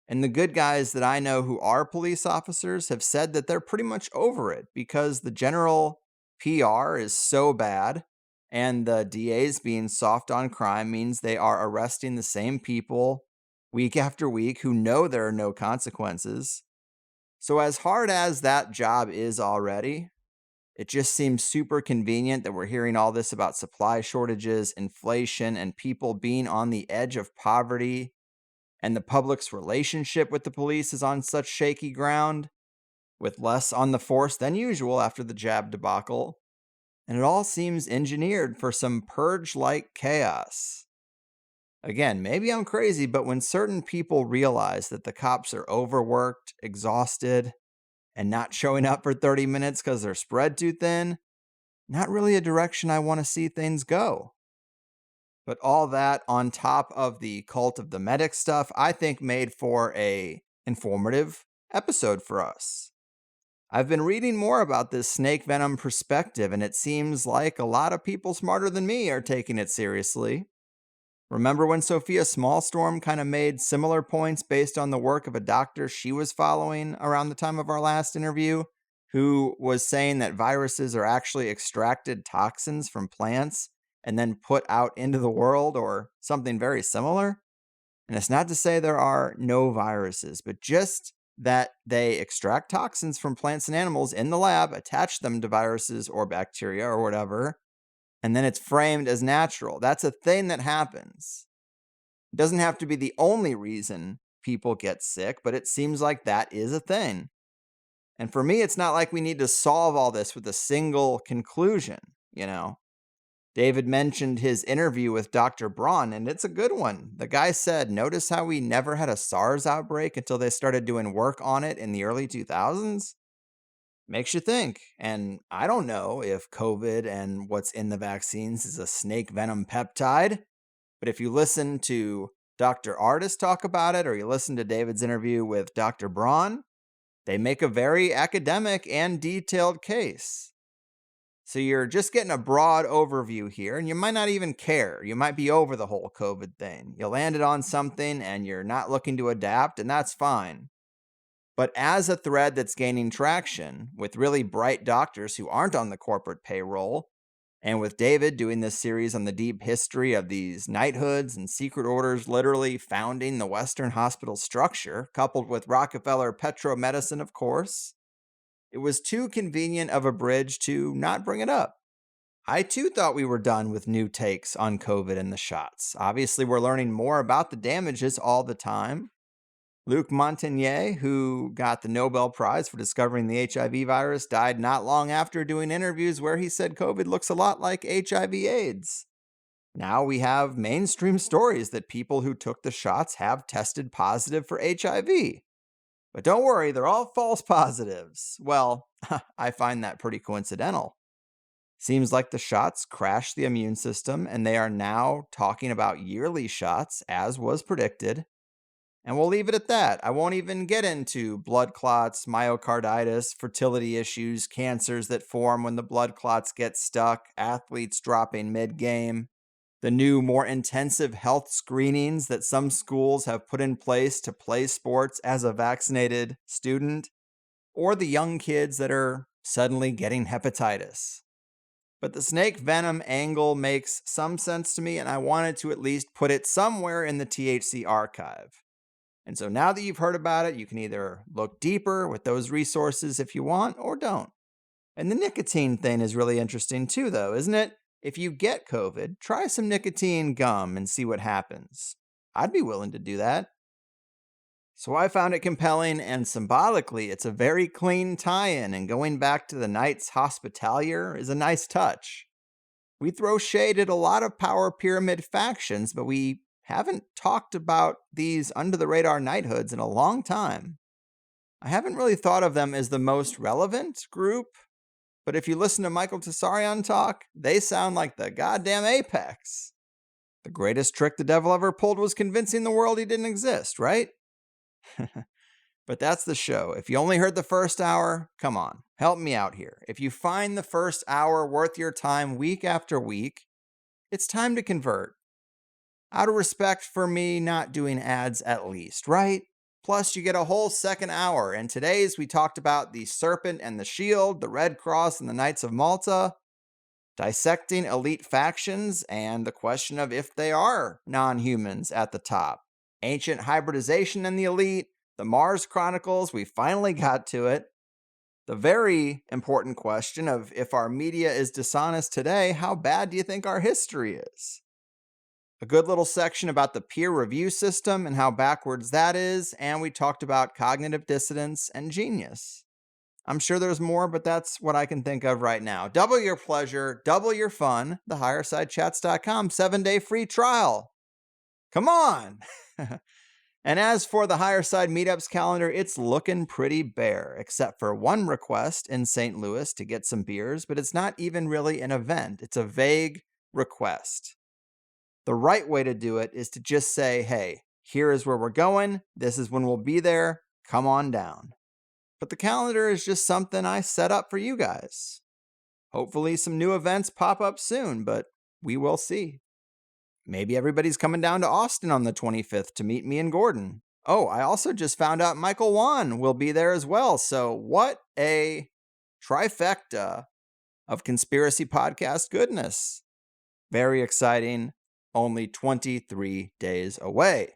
And the good guys that I know who are police officers have said that they're pretty much over it, because the general PR is so bad, and the DAs being soft on crime means they are arresting the same people week after week who know there are no consequences. So as hard as that job is already, it just seems super convenient that we're hearing all this about supply shortages, inflation, and people being on the edge of poverty, and the public's relationship with the police is on such shaky ground, with less on the force than usual after the jab debacle, and it all seems engineered for some purge-like chaos. Again, maybe I'm crazy, but when certain people realize that the cops are overworked, exhausted, and not showing up for 30 minutes because they're spread too thin, not really a direction I want to see things go. But all that on top of the cult of the medic stuff, I think made for a informative episode for us. I've been reading more about this snake venom perspective, and it seems like a lot of people smarter than me are taking it seriously. Remember when Sophia Smallstorm kind of made similar points based on the work of a doctor she was following around the time of our last interview, who was saying that viruses are actually extracted toxins from plants and then put out into the world, or something very similar? And it's not to say there are no viruses, but just that they extract toxins from plants and animals in the lab, attach them to viruses or bacteria or whatever, and then it's framed as natural. That's a thing that happens. It doesn't have to be the only reason people get sick, but it seems like that is a thing. And for me, it's not like we need to solve all this with a single conclusion, you know? David mentioned his interview with Dr. Braun, and it's a good one. The guy said, notice how we never had a SARS outbreak until they started doing work on it in the early 2000s? Makes you think. And I don't know if COVID and what's in the vaccines is a snake venom peptide, but if you listen to Dr. Artis talk about it, or you listen to David's interview with Dr. Braun, they make a very academic and detailed case. So you're just getting a broad overview here, and you might not even care. You might be over the whole COVID thing. You landed on something and you're not looking to adapt, and that's fine. But as a thread that's gaining traction with really bright doctors who aren't on the corporate payroll, and with David doing this series on the deep history of these knighthoods and secret orders literally founding the Western hospital structure, coupled with Rockefeller petromedicine, of course, it was too convenient of a bridge to not bring it up. I too thought we were done with new takes on COVID and the shots. Obviously, we're learning more about the damages all the time. Luc Montagnier, who got the Nobel Prize for discovering the HIV virus, died not long after doing interviews where he said COVID looks a lot like HIV/AIDS. Now we have mainstream stories that people who took the shots have tested positive for HIV. But don't worry, they're all false positives. Well, I find that pretty coincidental. Seems like the shots crashed the immune system, and they are now talking about yearly shots, as was predicted. And we'll leave it at that. I won't even get into blood clots, myocarditis, fertility issues, cancers that form when the blood clots get stuck, athletes dropping mid-game, the new, more intensive health screenings that some schools have put in place to play sports as a vaccinated student, or the young kids that are suddenly getting hepatitis. But the snake venom angle makes some sense to me, and I wanted to at least put it somewhere in the THC archive. And so now that you've heard about it, you can either look deeper with those resources if you want, or don't. And the nicotine thing is really interesting too, though, isn't it? If you get COVID, try some nicotine gum and see what happens. I'd be willing to do that. So I found it compelling, and symbolically, it's a very clean tie-in, and going back to the Knights Hospitalier is a nice touch. We throw shade at a lot of power pyramid factions, but we haven't talked about these under-the-radar knighthoods in a long time. I haven't really thought of them as the most relevant group, but if you listen to Michael Tessarion talk, they sound like the goddamn apex. The greatest trick the devil ever pulled was convincing the world he didn't exist, right? But that's the show. If you only heard the first hour, come on, help me out here. If you find the first hour worth your time week after week, it's time to convert. Out of respect for me not doing ads at least, right? Plus, you get a whole second hour, and today's we talked about the Serpent and the Shield, the Red Cross and the Knights of Malta, dissecting elite factions, and the question of if they are non-humans at the top. Ancient hybridization and the elite, the Mars Chronicles, we finally got to it. The very important question of if our media is dishonest today, how bad do you think our history is? A good little section about the peer review system and how backwards that is, and we talked about cognitive dissonance and genius. I'm sure there's more, but that's what I can think of right now. Double your pleasure, double your fun, thehighersidechats.com 7-day free trial. Come on! And as for the Higher Side Meetups calendar, it's looking pretty bare, except for one request in St. Louis to get some beers, but it's not even really an event. It's a vague request. The right way to do it is to just say, hey, here is where we're going. This is when we'll be there. Come on down. But the calendar is just something I set up for you guys. Hopefully some new events pop up soon, but we will see. Maybe everybody's coming down to Austin on the 25th to meet me and Gordon. Oh, I also just found out Michael Wan will be there as well. So what a trifecta of conspiracy podcast goodness. Very exciting. Only 23 days away.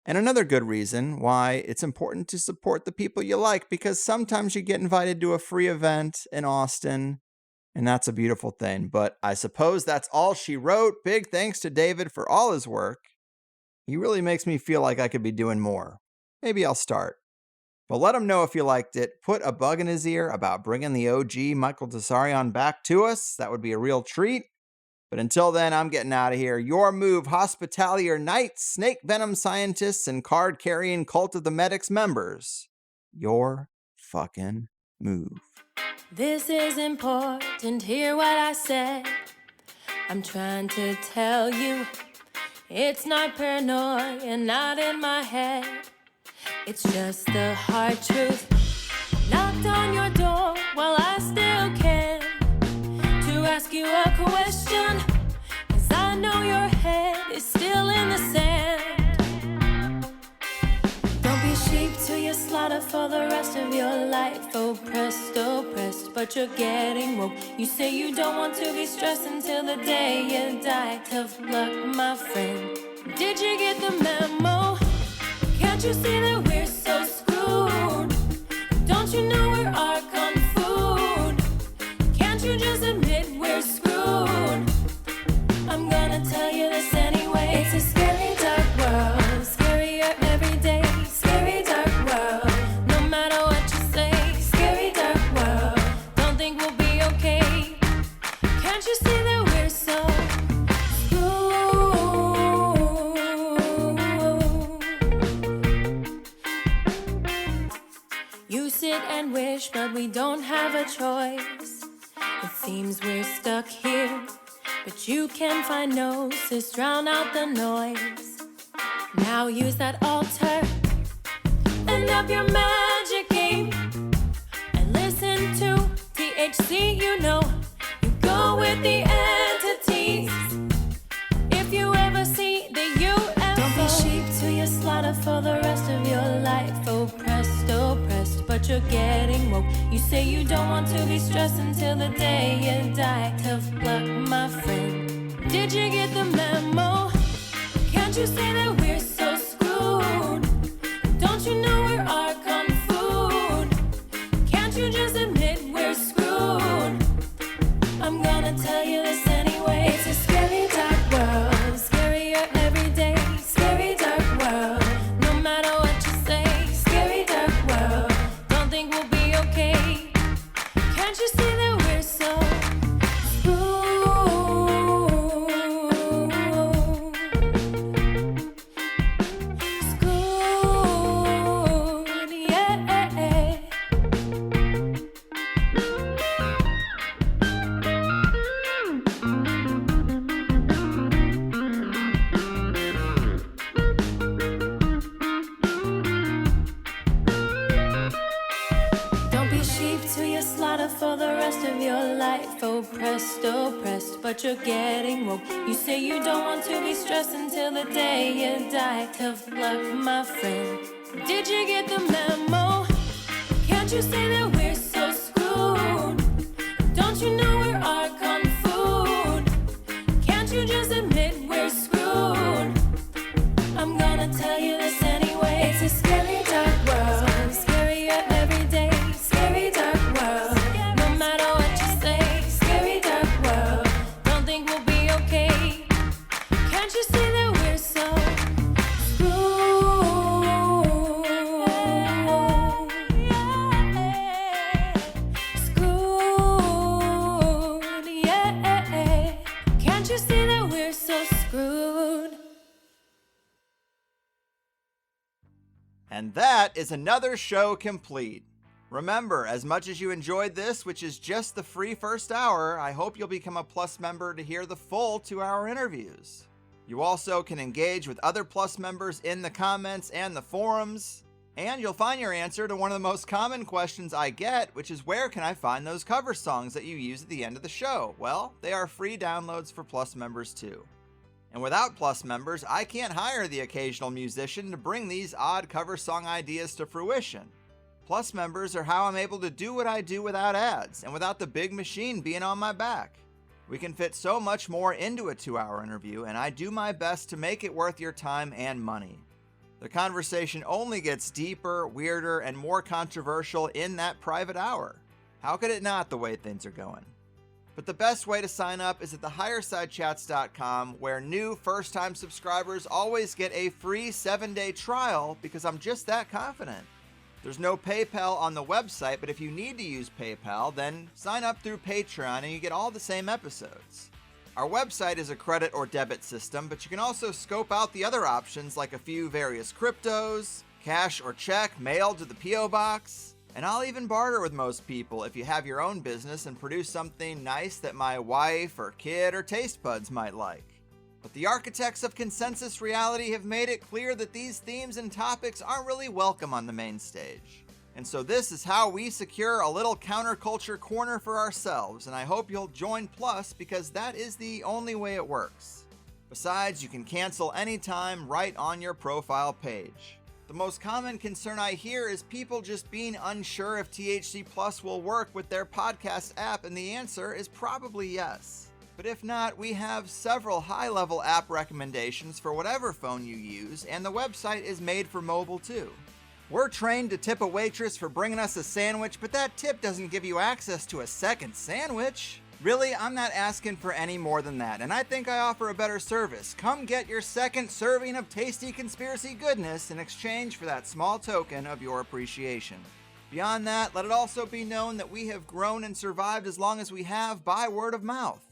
And another good reason why it's important to support the people you like, because sometimes you get invited to a free event in Austin, and that's a beautiful thing. But I suppose that's all she wrote. Big thanks to David for all his work. He really makes me feel like I could be doing more. maybe I'll start. But let him know if you liked it. Put a bug in his ear about bringing the OG Michael Tsarion back to us. That would be a real treat. But until then, I'm getting out of here. Your move, Hospitalier Knights, Snake Venom Scientists, and card-carrying Cult of the Medics members. Your fucking move. This is important, hear what I said. I'm trying to tell you, it's not paranoia, not in my head. It's just the hard truth. Knocked on your door while I still can to ask you a question, 'cause I know your head is still in the sand. Don't be sheep to your slaughter for the rest of your life. Oh, pressed, but you're getting woke. You say you don't want to be stressed until the day you die. Tough luck, my friend. Did you get the memo? Can't you see that we're so screwed? Don't you know we're our kung food? Can't you just admit we're screwed? I'm gonna tell you this anyway. It's a scary dark world, scarier every day. Scary dark world, no matter what you say. Scary dark world, don't think we'll be okay. Can't you see that we're so screwed? You sit and wish, but we don't have a choice. It seems we're stuck here, but you can find gnosis, drown out the noise. Now use that altar and up your magic game and listen to THC. You know you go with the entities. If you ever see the UFO, don't be sheep to your slaughter for the rest of your life. Oh, pressed, but you're getting woke. You say you don't want to be stressed until the day you die. Tough luck, my friend. Did you get the memo? Can't you say that we're so screwed? Don't you know we're our kung food? Can't you just admit we're screwed? I'm gonna tell you this anyway. It's a scary dark world, scarier every day. Scary dark world, no matter what you say. Scary dark world, don't think we'll be okay. Can't you see that we're so screwed, yeah. Don't be sheep to your slaughter for the rest of your life. Oh, pressed, but you're getting woke. You say you don't want to be stressed until the day you die. Tough luck, my friend. Did you get the memo? Can't you say that we're so screwed? Don't you know we're our kung food? Can't you just admit we're screwed? I'm gonna tell you this anyway. It's a scary dark world, scarier every day. Scary dark world, no matter what you say. Scary dark world, don't think we'll be okay. Can't you see that we're so screwed? Screwed, yeah. Can't you see that we're so screwed? And that is another show complete. Remember, as much as you enjoyed this, which is just the free first hour, I hope you'll become a Plus member to hear the full 2-hour interviews. You also can engage with other Plus members in the comments and the forums, and you'll find your answer to one of the most common questions I get, which is where can I find those cover songs that you use at the end of the show? Well, they are free downloads for Plus members too. And without Plus members, I can't hire the occasional musician to bring these odd cover song ideas to fruition. Plus members are how I'm able to do what I do without ads and without the big machine being on my back. We can fit so much more into a 2-hour interview, and I do my best to make it worth your time and money. The conversation only gets deeper, weirder, and more controversial in that private hour. How could it not, the way things are going? But the best way to sign up is at thehighersidechats.com, where new first-time subscribers always get a free 7-day trial because I'm just that confident. There's no PayPal on the website, but if you need to use PayPal, then sign up through Patreon and you get all the same episodes. Our website is a credit or debit system, but you can also scope out the other options like a few various cryptos, cash or check mailed to the P.O. Box, and I'll even barter with most people if you have your own business and produce something nice that my wife or kid or taste buds might like. But the architects of consensus reality have made it clear that these themes and topics aren't really welcome on the main stage. And so this is how we secure a little counterculture corner for ourselves, and I hope you'll join Plus because that is the only way it works. Besides, you can cancel anytime right on your profile page. The most common concern I hear is people just being unsure if THC Plus will work with their podcast app, and the answer is probably yes. But if not, we have several high-level app recommendations for whatever phone you use, and the website is made for mobile too. We're trained to tip a waitress for bringing us a sandwich, but that tip doesn't give you access to a second sandwich. Really, I'm not asking for any more than that, and I think I offer a better service. Come get your second serving of tasty conspiracy goodness in exchange for that small token of your appreciation. Beyond that, let it also be known that we have grown and survived as long as we have by word of mouth.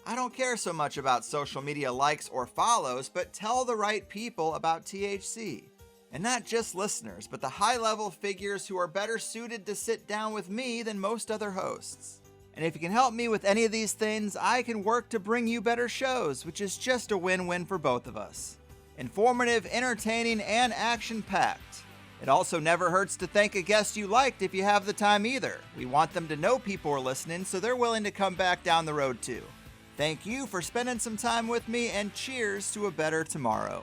I don't care so much about social media likes or follows, but tell the right people about THC. And not just listeners, but the high-level figures who are better suited to sit down with me than most other hosts. And if you can help me with any of these things, I can work to bring you better shows, which is just a win-win for both of us. Informative, entertaining, and action-packed. It also never hurts to thank a guest you liked if you have the time either. We want them to know people are listening, so they're willing to come back down the road too. Thank you for spending some time with me, and cheers to a better tomorrow.